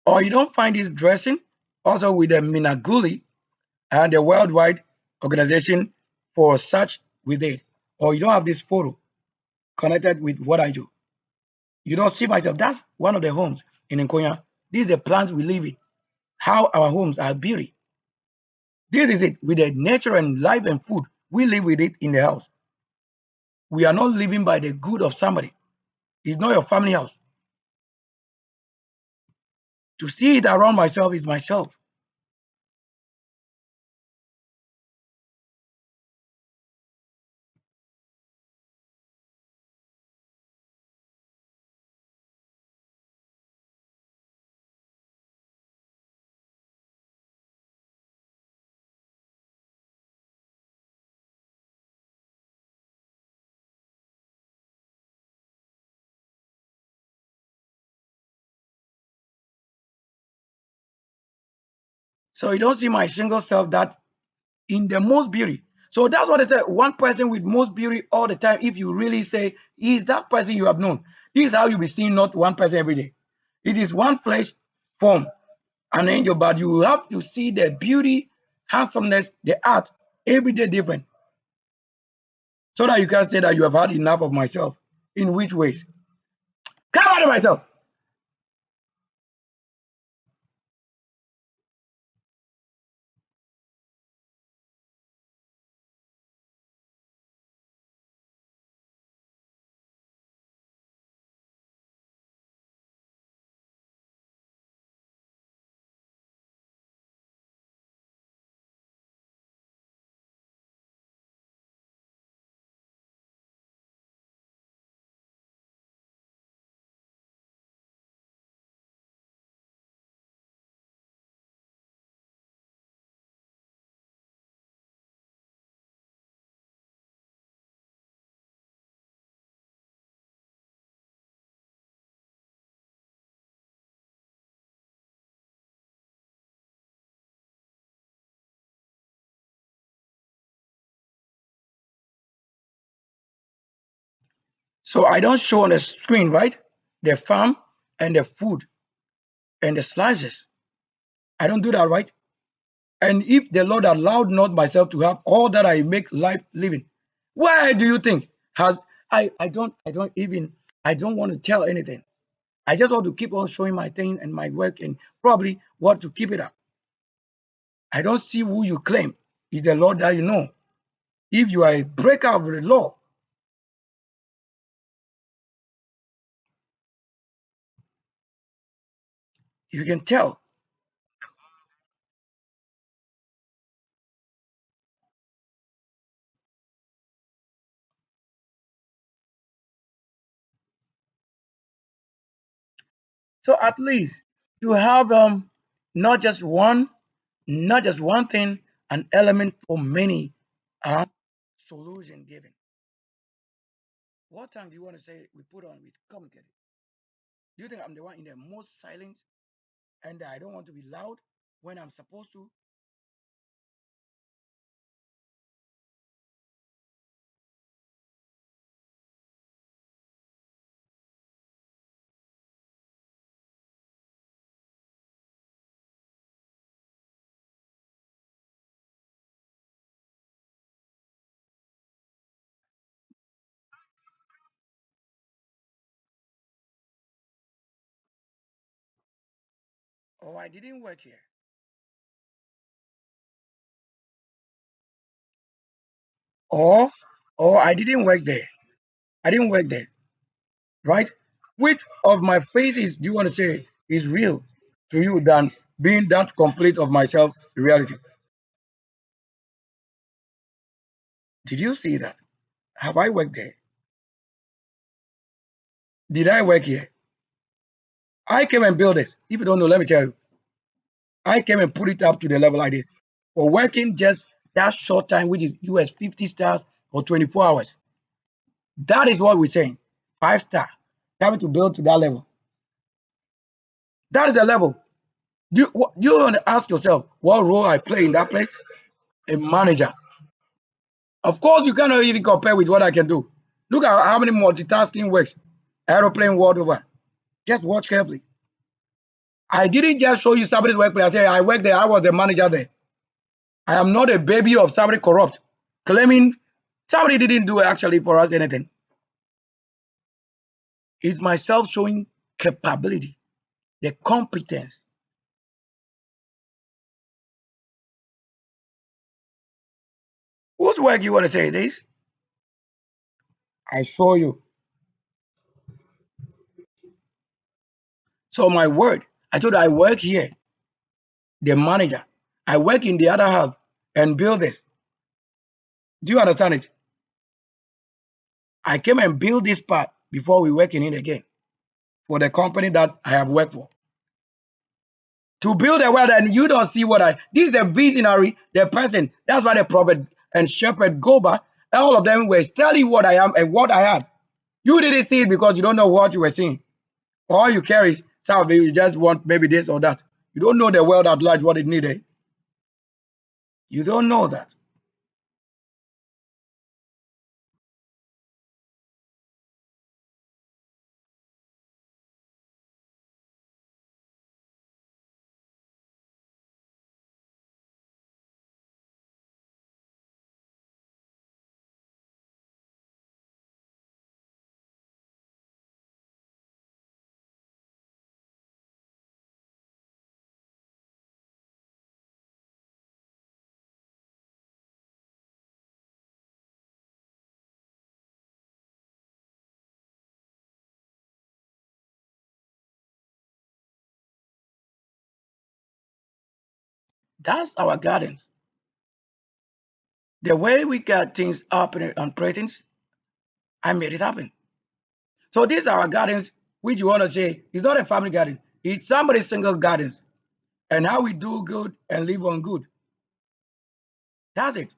or you don't find this dressing also with the Minaguli and the worldwide organization for such with it. Or you don't have this photo connected with what I do. You don't see myself. That's one of the homes in NKONYA. These are the plants we live in. How our homes are beauty. This is it with the nature and life and food. We live with it in the house. We are not living by the good of somebody. It's not your family house. To see it around myself is myself. So you don't see my single self that in the most beauty. So that's what I said. One person with most beauty all the time. If you really say, is that person you have known? This is how you be seeing not one person every day. It is one flesh form, an angel, but you have to see the beauty, handsomeness, the art every day different. So that you can say that you have had enough of myself. In which ways? Come out of myself. So I don't show on the screen, right? The farm and the food and the slices. I don't do that, right? And if the Lord allowed not myself to have all that I make life living, why do you think has I don't even I don't want to tell anything. I just want to keep on showing my thing and my work and probably want to keep it up. I don't see who you claim is the Lord that you know. If you are a breaker of the law, you can tell. So at least to have not just one, not just one thing, an element for many solution given. What time do you want to say we put on with communicate? Do you think I'm the one in the most silence and I don't want to be loud when I'm supposed to? or I didn't work here, or I didn't work there. I didn't work there, right? Which of my faces do you want to say is real to you than being that complete of myself reality? Did you see that? Have I worked there? Did I work here? I came and built this. If you don't know, let me tell you. I came and put it up to the level like this. For working just that short time, which is US 50 stars or 24 hours. That is what we're saying. 5 star. Coming to build to that level. That is a level. Do you want to ask yourself what role I play in that place? A manager. Of course, you cannot even compare with what I can do. Look at how many multitasking works. Aeroplane world over. Just watch carefully. I didn't just show you somebody's workplace. I said I worked there. I was the manager there. I am not a baby of somebody corrupt, claiming somebody didn't do actually for us anything. It's myself showing capability, the competence. Whose work you want to say this? I show you. So my word, I told you I work here, the manager. I work in the other half and build this. Do you understand it? I came and build this part before we work in it again for the company that I have worked for. To build a world and you don't see what this is a visionary, the person. That's why the prophet and shepherd Goba, all of them were telling you what I am and what I have. You didn't see it because you don't know what you were seeing. All you carry is some of it, you just want maybe this or that. You don't know the world at large, what it needed. You don't know that. That's our gardens. The way we got things up on ratings, I made it happen. So these are our gardens, which you want to say is not a family garden, it's somebody's single gardens. And how we do good and live on good. That's it.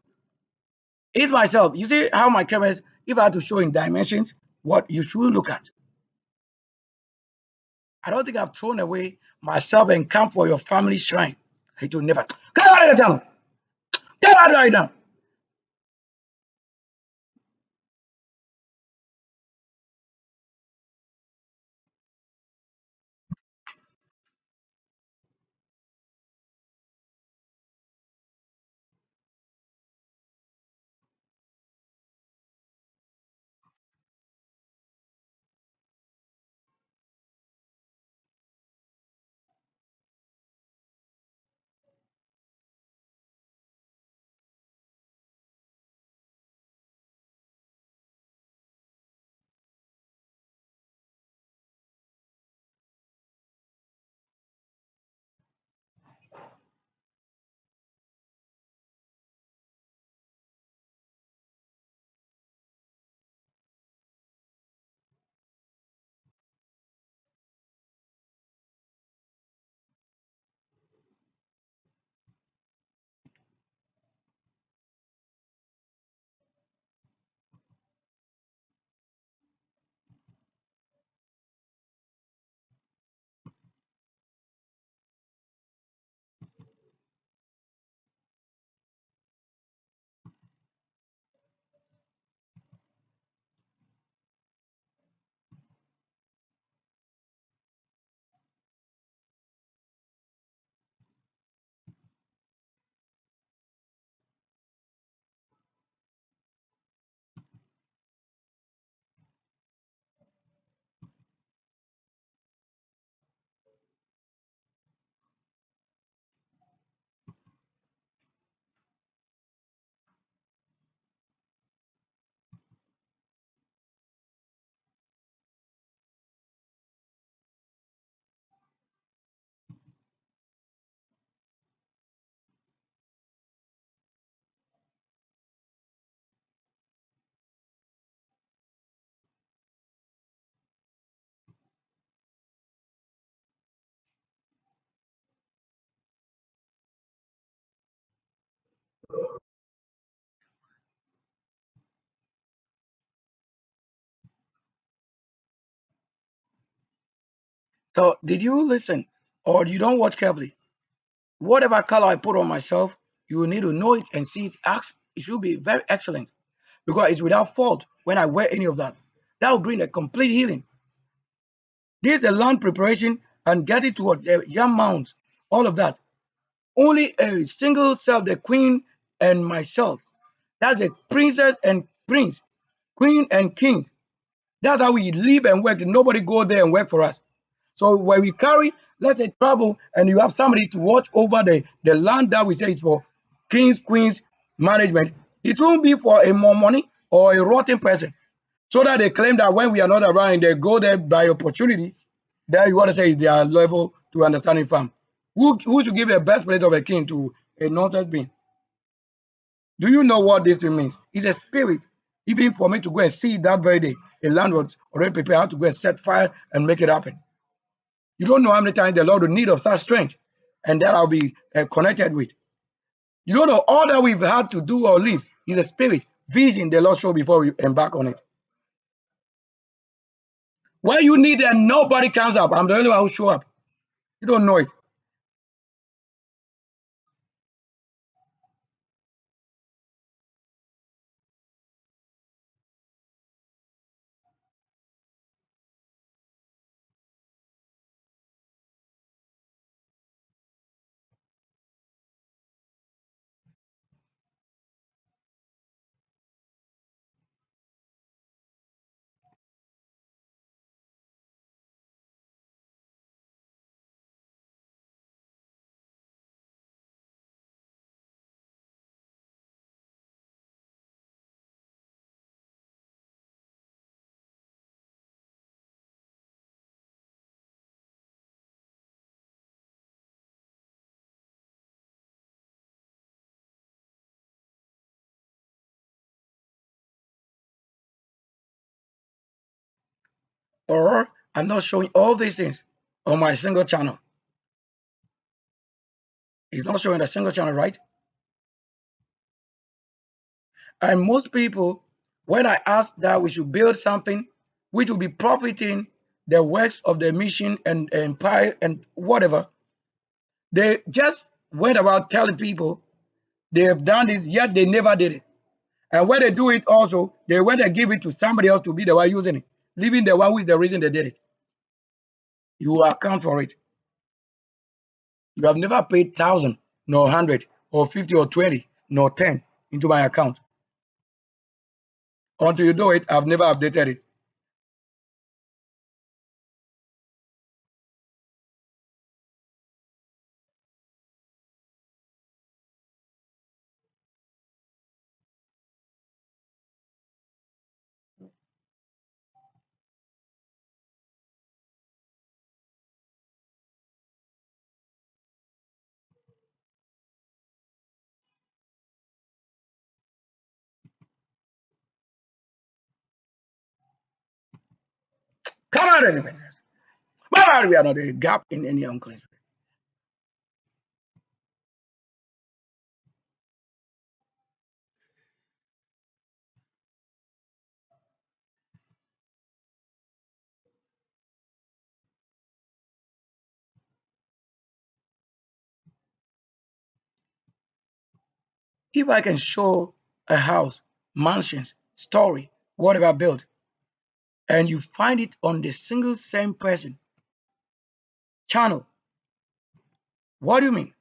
It's myself. You see how my cameras, if I had to show in dimensions, what you should look at. I don't think I've thrown away myself and come for your family shrine. I do never. Get out of the town. Get out right now. So did you listen or you don't watch carefully? Whatever color I put on myself, you need to know it and see it. It should be very excellent because it's without fault when I wear any of that. That will bring a complete healing. This is a land preparation and get it to the young mounds, all of that. Only a single self, the queen and myself. That's a princess and prince, queen and king. That's how we live and work. Nobody go there and work for us. So when we carry, let's say travel, and you have somebody to watch over the land that we say is for kings, queens management, it won't be for a more money or a rotten person. So that they claim that when we are not around, they go there by opportunity. That you want to say is their level to understanding farm. Who should give the best place of a king to a nonsense being? Do you know what this thing means? It's a spirit. Even for me to go and see it that very day, a land was already prepared how to go and set fire and make it happen. You don't know how many times the Lord will need of such strength, and that I'll be connected with. You don't know all that we've had to do or live is a spirit vision the Lord showed before we embark on it. When you need it and nobody comes up, I'm the only one who show up. You don't know it. Or I'm not showing all these things on my single channel. It's not showing a single channel, right? And most people, when I ask that we should build something which will be profiting the works of the mission and empire and whatever, they just went about telling people they have done this, yet they never did it. And when they do it also, they went and give it to somebody else to be the one using it, leaving the one who is the reason they did it. You will account for it. You have never paid 1,000, nor 100, or 50, or 20, nor 10 into my account. Until you do it, I've never updated it. Come on, anyway. But we are not a gap in any unclean spirit. If I can show a house, mansions, story, whatever built, and you find it on the single same person channel, what do you mean?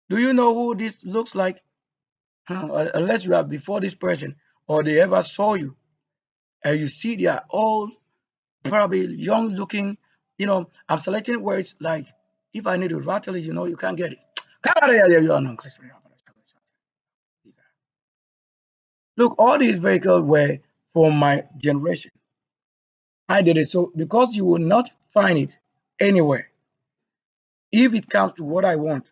Do you know who this looks like? Unless you are before this person or they ever saw you and you see they are all probably young looking. I'm selecting words like if I need to rattle it, you can't get it. Look, all these vehicles were from my generation. I did it so because you will not find it anywhere if it comes to what I want.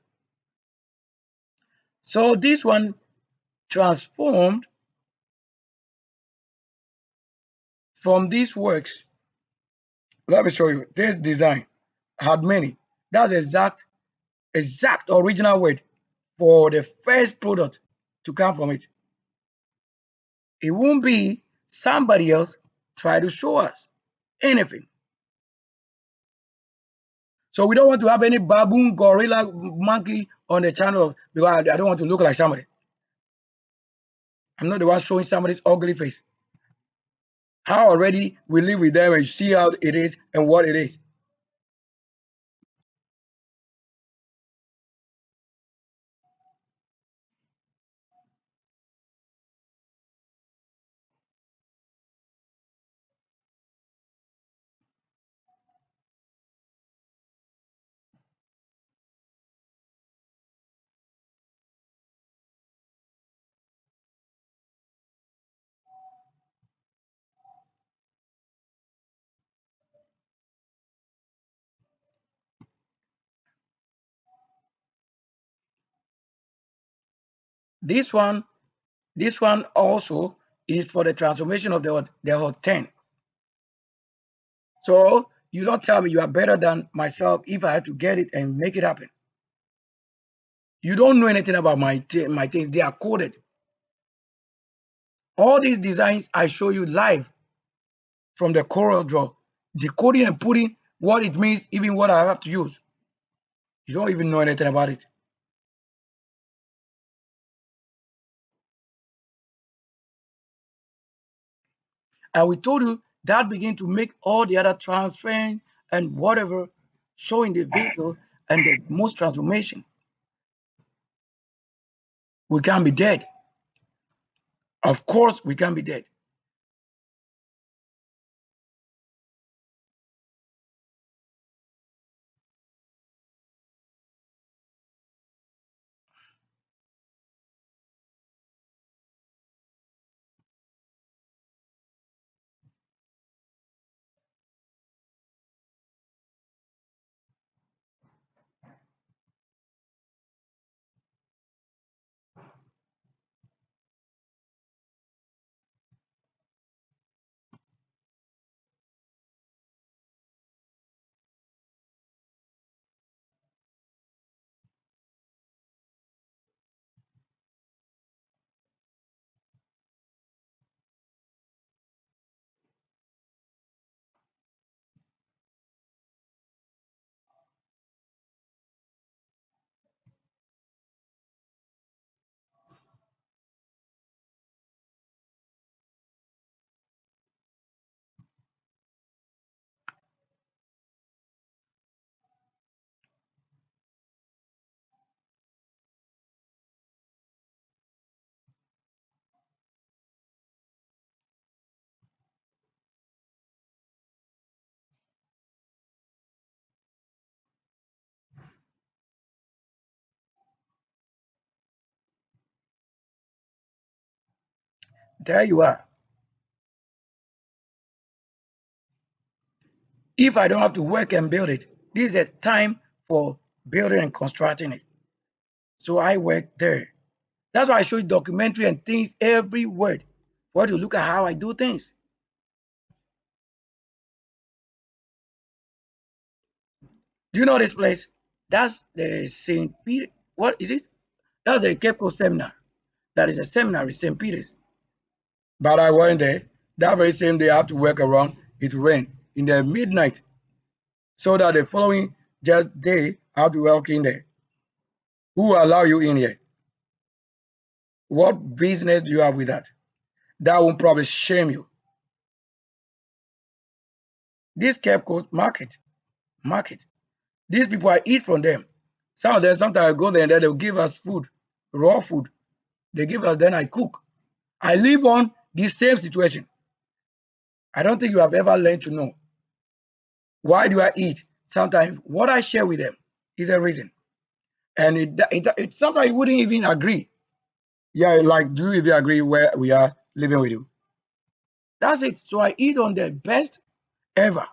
So this one transformed from these works. Let me show you. This design had many. That's exact exact original word for the first product to come from it. It won't be somebody else try to show us anything. So we don't want to have any baboon, gorilla, monkey on the channel because I don't want to look like somebody. I'm not the one showing somebody's ugly face. How already we live with them and see how it is and what it is. This one, this one also is for the transformation of the whole 10. So you don't tell me you are better than myself if I had to get it and make it happen. You don't know anything about my things. They are coded. All these designs I show you live from the Corel Draw, decoding and putting what it means, even what I have to use. You don't even know anything about it. And we told you that begin to make all the other transferring and whatever showing the vehicle and the most transformation. We can't be dead. Of course, we can't be dead. There you are. If I don't have to work and build it, this is a time for building and constructing it. So I work there. That's why I show you documentary and things every word for you to look at how I do things. Do you know this place? That's the St. Peter. What is it? That's the Cape Coast seminar. That is a seminar in St. Peter's. But I went there. That very same day, I have to work around. It rained in the midnight, so that the following just day I have to walk in there. Who will allow you in here? What business do you have with that? That will probably shame you. This Cape Coast market. These people I eat from them. Some of them sometimes I go there and then they'll give us food, raw food. They give us, then I cook. I live on this same situation. I don't think you have ever learned to know. Why do I eat? Sometimes what I share with them is a reason. And it sometimes you wouldn't even agree. Yeah, like, do you even agree where we are living with you? That's it. So I eat on the best ever.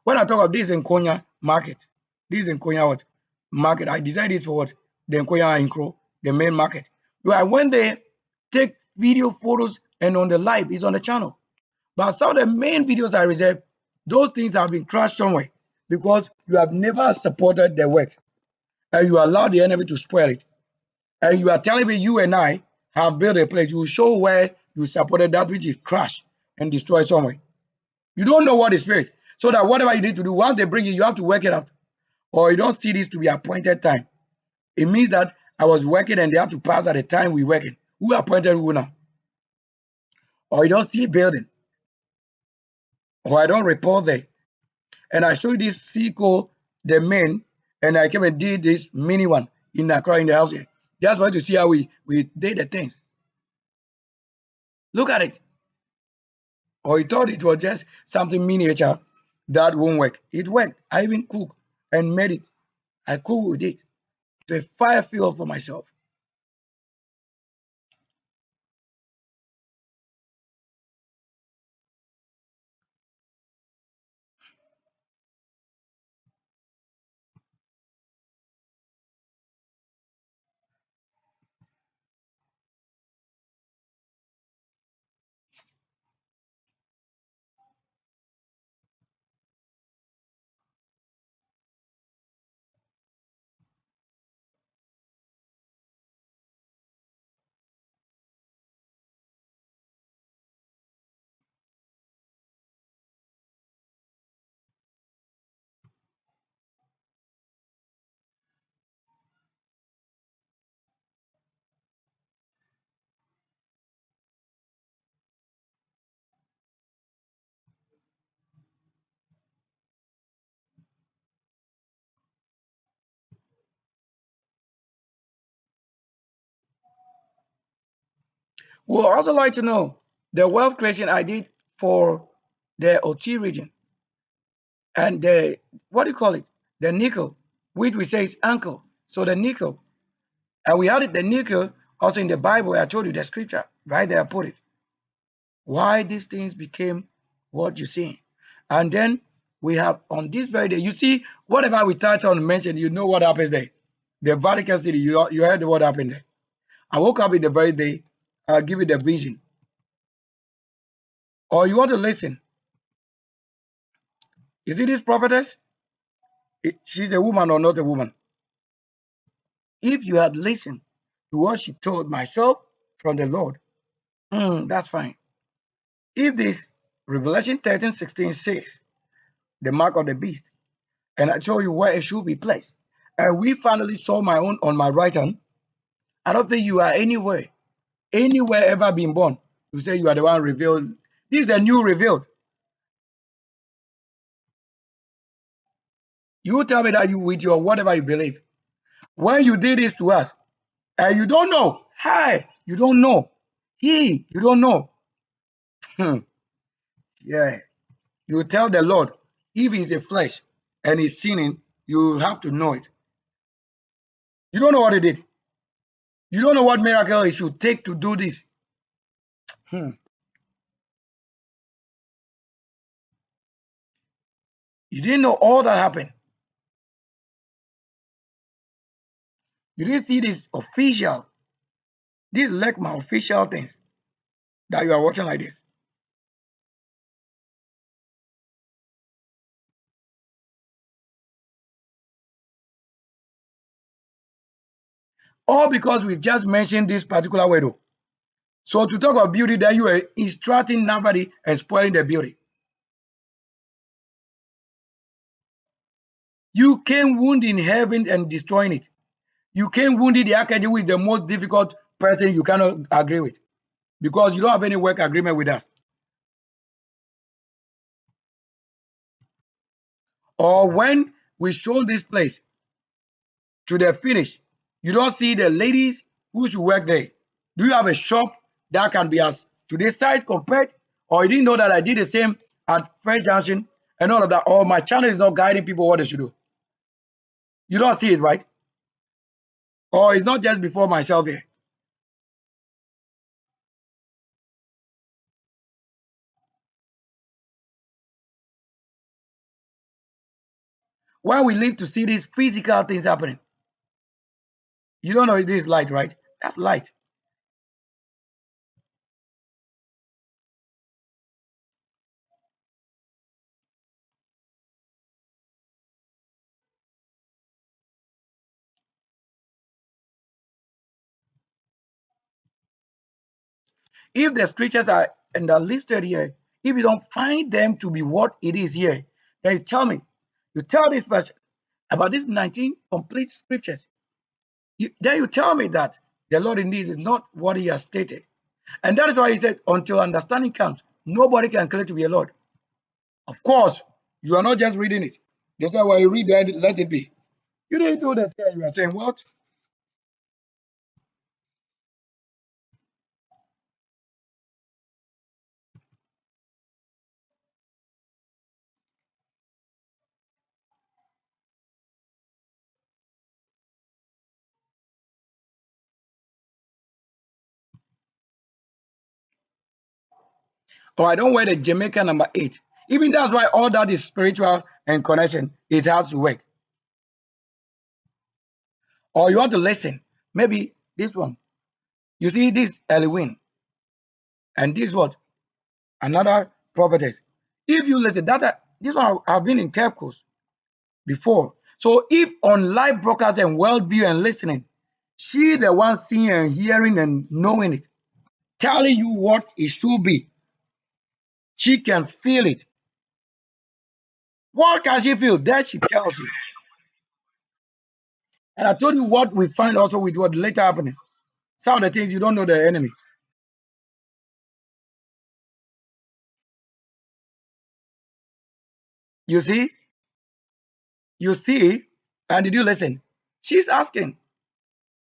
When I talk of this NKONYA market, this NKONYA what? Market, I designed it for what? The NKONYA Incro, the main market. So I went there, take video photos, and on the live is on the channel. But some of the main videos I reserve, those things have been crashed somewhere because you have never supported the work. and you allow the enemy to spoil it. And you are telling me you and I have built a place. You show where you supported that which is crashed and destroyed somewhere. You don't know what is spirit. So that whatever you need to do, once they bring it, you have to work it out. Or you don't see this to be appointed time. It means that I was working and they have to pass at the time we working. Who appointed who now? Or you don't see building. Or I don't report there. And I show you this sequel, the main, and I came and did this mini one in Accra in the house here. Just want to see how we did the things. Look at it. Or you thought it was just something miniature that won't work. It worked. I even cooked and made it. I cooked with it. It's a fire fuel for myself. We'll also like to know the wealth creation I did for the OT region and the, what do you call it? The nickel, which we say is ankle. So the nickel. And we had it, the nickel, also in the Bible. I told you the scripture, right there, I put it. Why these things became what you see. And then we have on this very day, you see, whatever we touch on mention, you know what happens there. The Vatican City, you heard what happened there. I woke up in the very day, I'll give you the vision. Or you want to listen. You see this prophetess? She's a woman or not a woman. If you had listened to what she told myself from the Lord, that's fine. If this Revelation 13:16 says, the mark of the beast, and I show you where it should be placed, and we finally saw my own on my right hand, I don't think you are anywhere ever been born to say you are the one revealed. This is a new revealed. You tell me that you with your whatever you believe. When you did this to us, and you don't know, hi, you don't know, you don't know. Hmm. Yeah, you tell the Lord, if he's a flesh and he's sinning, you have to know it. You don't know what he did. You don't know what miracle it should take to do this. Hmm. You didn't know all that happened. You didn't see this official, this like my official things that you are watching like this. All because we've just mentioned this particular way though. So to talk of beauty, then you are instructing nobody and spoiling the beauty. You came wounding heaven and destroying it. You came wounding the archangel, who is the most difficult person you cannot agree with because you don't have any work agreement with us. Or when we show this place to the finish, you don't see the ladies who should work there. Do you have a shop that can be as to this size compared? Or you didn't know that I did the same at First Junction and all of that? Or my channel is not guiding people what they should do. You don't see it, right? Or it's not just before myself here. Why we live to see these physical things happening. You don't know this light, right? That's light. If the scriptures are and are listed here, if you don't find them to be what it is here, then you tell me, you tell this person about these 19 complete scriptures. Then you tell me that the Lord indeed is not what he has stated. And that is why he said, until understanding comes, nobody can claim to be a Lord. Of course, you are not just reading it. That's why when you read that, let it be. You didn't do that here. You are saying, what? Or I don't wear the Jamaican number 8. Even that's why all that is spiritual and connection, it has to work. Or you want to listen. Maybe this one. You see this Elwin and this what? Another prophetess. If you listen, this one I've been in Cape Coast before. So if on live broadcast and worldview and listening, she the one seeing and hearing and knowing it, telling you what it should be. She can feel it. What can she feel? That she tells you. And I told you what we find also with what later happening. Some of the things you don't know the enemy. You see, you see, and did you listen? She's asking,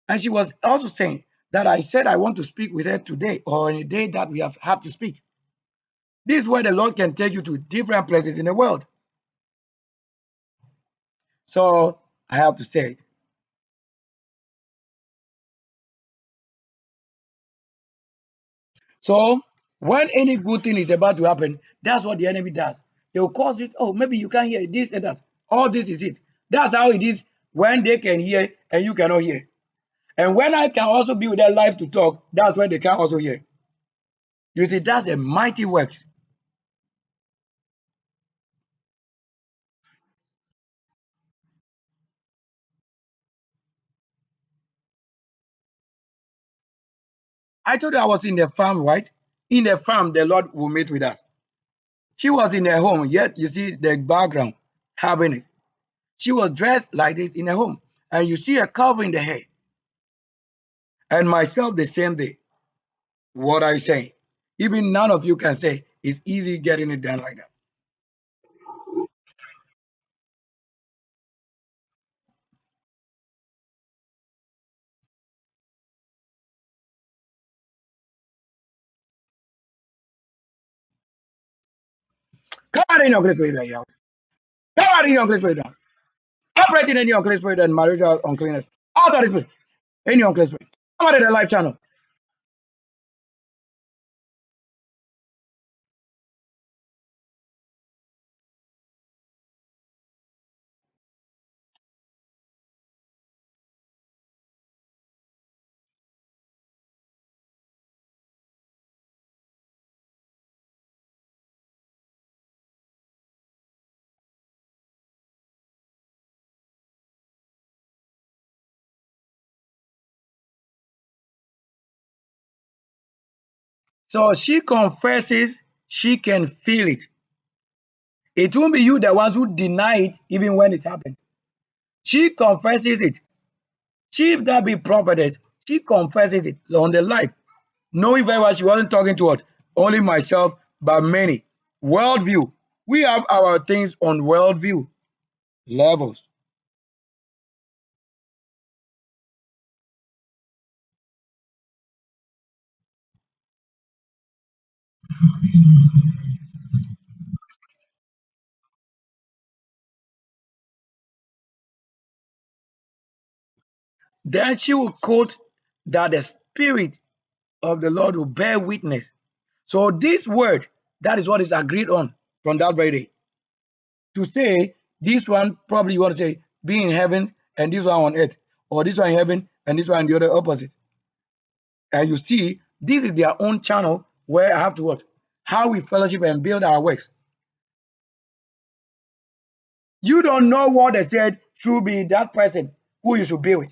and she was also saying that I said I want to speak with her today or in a day that we have had to speak. This is where the Lord can take you to different places in the world. So I have to say it. So when any good thing is about to happen, that's what the enemy does. They will cause it. Oh, maybe you can't hear this and that. All this is it. That's how it is when they can hear and you cannot hear. And when I can also be with their life to talk, that's when they can also hear. You see, that's a mighty work. I told you I was in the farm, right? In the farm, the Lord will meet with us. She was in her home, yet you see the background having it. She was dressed like this in her home, and you see her covering the hair. And myself the same day. What are you saying? Even none of you can say it's easy getting it done like that. Come on in your grace spirit, y'all. Come on in your grace spirit. Operating in your unclean spirit and marital uncleanness. Out of this place. In your unclean spirit. Come on in the live channel. So she confesses she can feel it. It won't be you the ones who deny it even when it happened. She confesses it. She, if that be prophetess, she confesses it on the life. Knowing very well she wasn't talking to what? Only myself, but many. Worldview. We have our things on worldview levels. Then she will quote that the Spirit of the Lord will bear witness. So this word, that is what is agreed on from that very day. To say this one, probably you want to say be in heaven and this one on earth, or this one in heaven and this one the other opposite. And you see, this is their own channel where I have to what? How we fellowship and build our works. You don't know what they said should be that person who you should be with.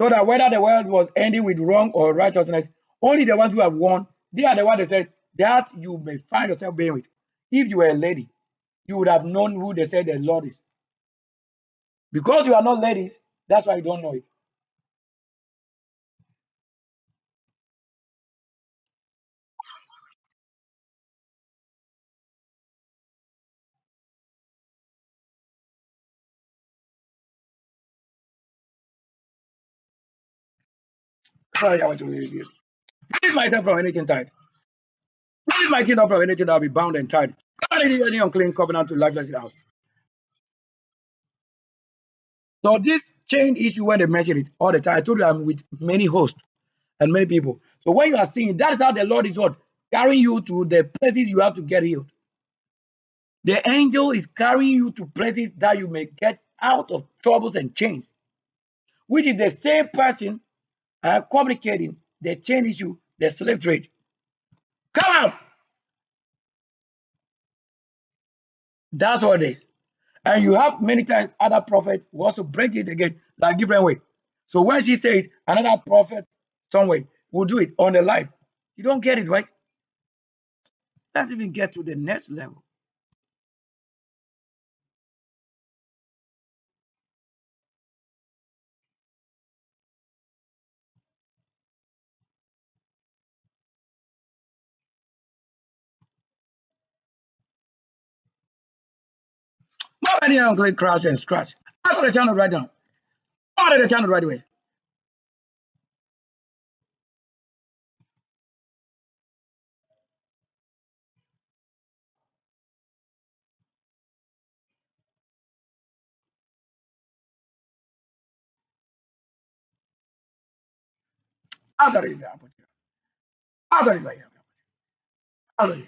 So that whether the world was ending with wrong or righteousness, only the ones who have won They are the one that said that you may find yourself being with. If you were a lady, you would have known who they said the Lord is. Because you are not ladies, that's why you don't know it. Sorry, I want to leave you. Release myself from anything tied. Release my kingdom from anything that will be bound and tied. Any unclean covenant to lifeless it out. So this chain issue, when they mention it all the time, I told you I'm with many hosts and many people. So when you are seeing, that is how the Lord is what? Carrying you to the places you have to get healed. The angel is carrying you to places that you may get out of troubles and chains, which is the same person communicating the chain issue, the slave trade. Come out! That's what it is. And you have many times other prophets who also break it again, like different way. So when she says another prophet somewhere will do it on the life, you don't get it right. Let's even get to the next level. Not many unclean crash and scratch. After the channel right now. Out of the channel right away. Out of it. Out of it. Out of it.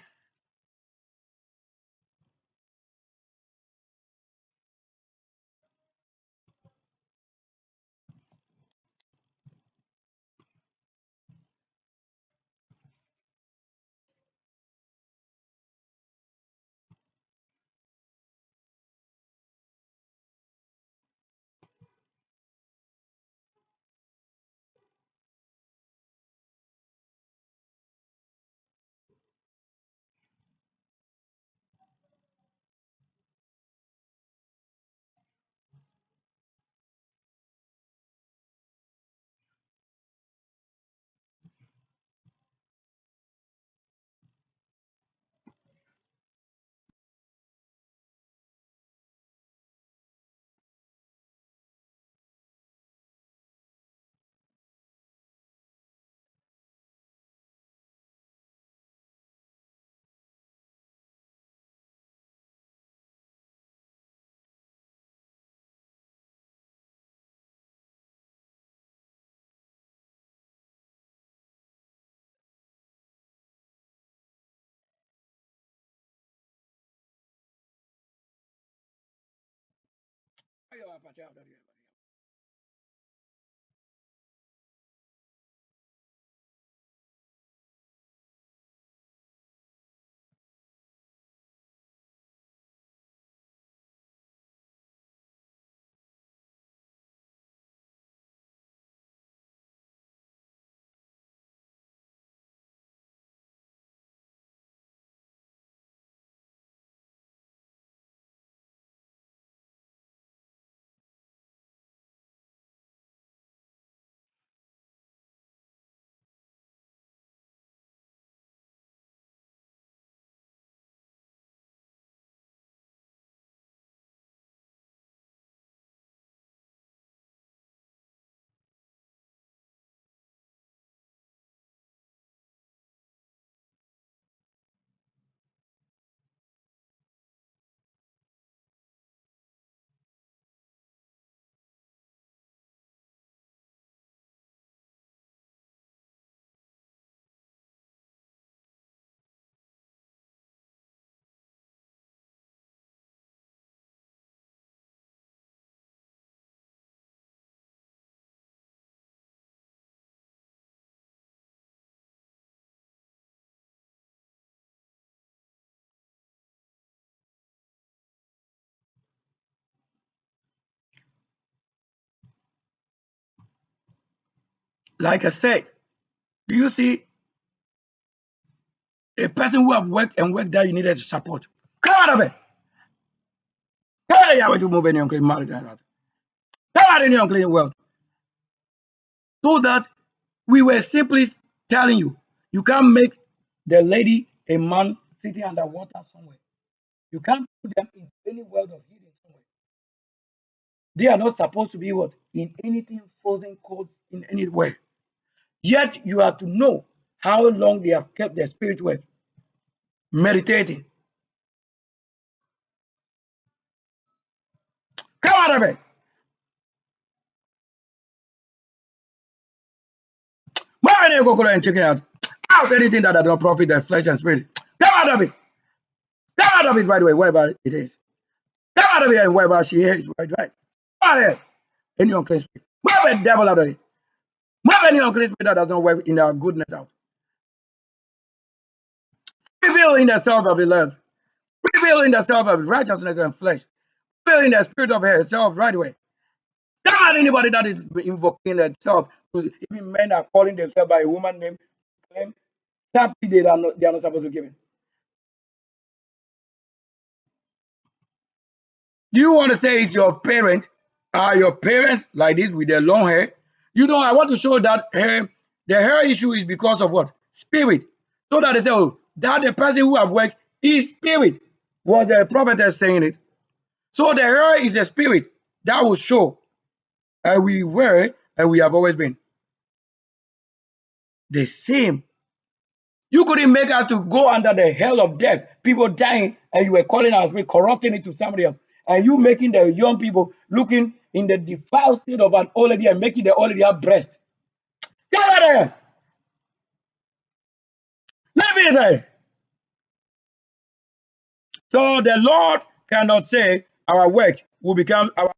Like I said, do you see A person who have worked and worked that you needed to support. Come out of it. Hey, I want to move any unclean marriage. Come out any unclean world. So that we were simply telling you, you can't make the lady a man sitting underwater somewhere. You can't put them in any world of healing somewhere. They are not supposed to be what? In anything frozen cold in anywhere. Yet you have to know how long they have kept their spirit work meditating. Come out of it. Why are you go and check it out? Out anything that does not profit the flesh and spirit. Come out of it. Come out of it right away, wherever it is. Come out of it and wherever she is, right. Come out of it. Any unclean spirit. Move the devil out of it. Move any unclean spirit that does not work in our goodness out. Revealing the self of the love. Revealing the self of righteousness and flesh. Revealing the spirit of herself right away. God, anybody that is invoking themselves, even men are calling themselves by a woman name, claim something they are not supposed to give it. Do you want to say it's your parent? Are your parents like this with their long hair? You know, I want to show that hair, the hair issue is because of what? Spirit. So that they say, oh, that the person who have worked is spirit. Was the prophetess saying it? So the hair is a spirit that will show. And we were, and we have always been the same. You couldn't make us to go under the hell of death, people dying, and you were calling our spirit, corrupting it to somebody else. And you making the young people looking in the defiled state of an old lady and making the old lady have breast. Get out of there! Let me there. So the Lord cannot say our work will become our.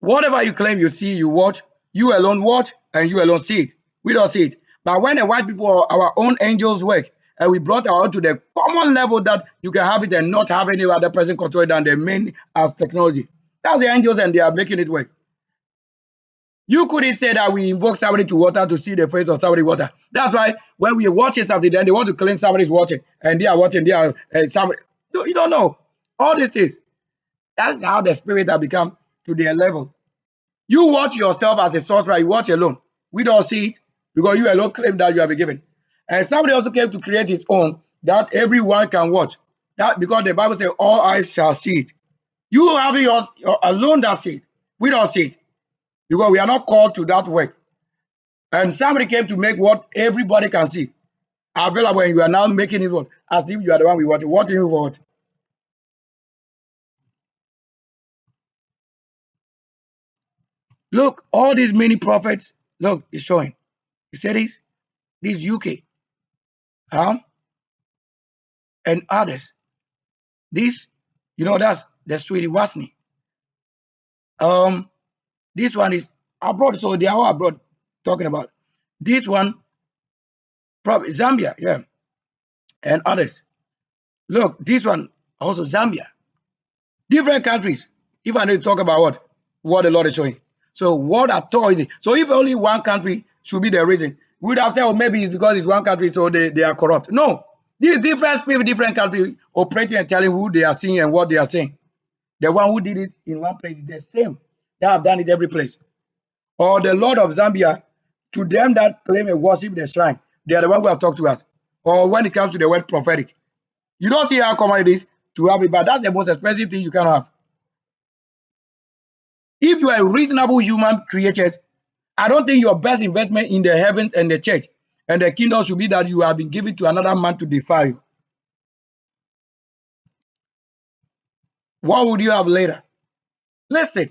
Whatever you claim you see, you watch, you alone watch, and you alone see it. We don't see it. But when the white people, our own angels work, and we brought our own to the common level that you can have it and not have any other person control it than the main as technology. That's the angels, and they are making it work. You couldn't say that we invoke somebody to water to see the face of somebody water. That's why when we watch it something, then they want to claim somebody's watching, and they are watching, they are somebody. You don't know. All these things. That's how the spirit have become to their level. You watch yourself as a sorcerer, you watch alone. We don't see it because you alone claim that you have been given. And somebody also came to create his own that everyone can watch. That because the Bible says all eyes shall see it. You have yours alone that see it. We don't see it because we are not called to that work. And somebody came to make what everybody can see available, and you are now making it what as if you are the one we watch. Watching you for what? Look, all these many prophets. Look, it's showing. He said this UK, and others. This, that's the Sweetie Wasney. Um, this one is abroad, so they are all abroad talking about. This one, probably Zambia, yeah, and others. Look, this one also Zambia. Different countries. If I need to talk about what the Lord is showing. So what at all is it? So if only one country should be the reason, we would have said, oh, maybe it's because it's one country, so they are corrupt. No. These different people, different countries operating and telling who they are seeing and what they are saying. The one who did it in one place is the same. They have done it every place. Or the Lord of Zambia, to them that claim and worship the shrine, they are the one who have talked to us. Or when it comes to the word prophetic, you don't see how common it is to have it, but that's the most expensive thing you can have. If you are reasonable human creatures, I don't think your best investment in the heavens and the church and the kingdom should be that you have been given to another man to defy you. What would you have later? Listen,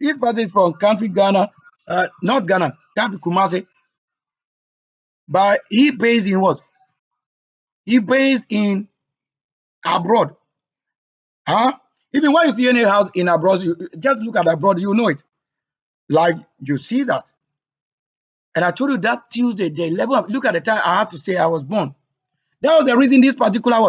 this person is from country Ghana, not Ghana, country Kumasi, but he based in what? He based in abroad. Huh? Even when you see any house in abroad, you just look at abroad, you know it. Like you see that. And I told you that Tuesday, the 11th, look at the time I had to say I was born. That was the reason this particular what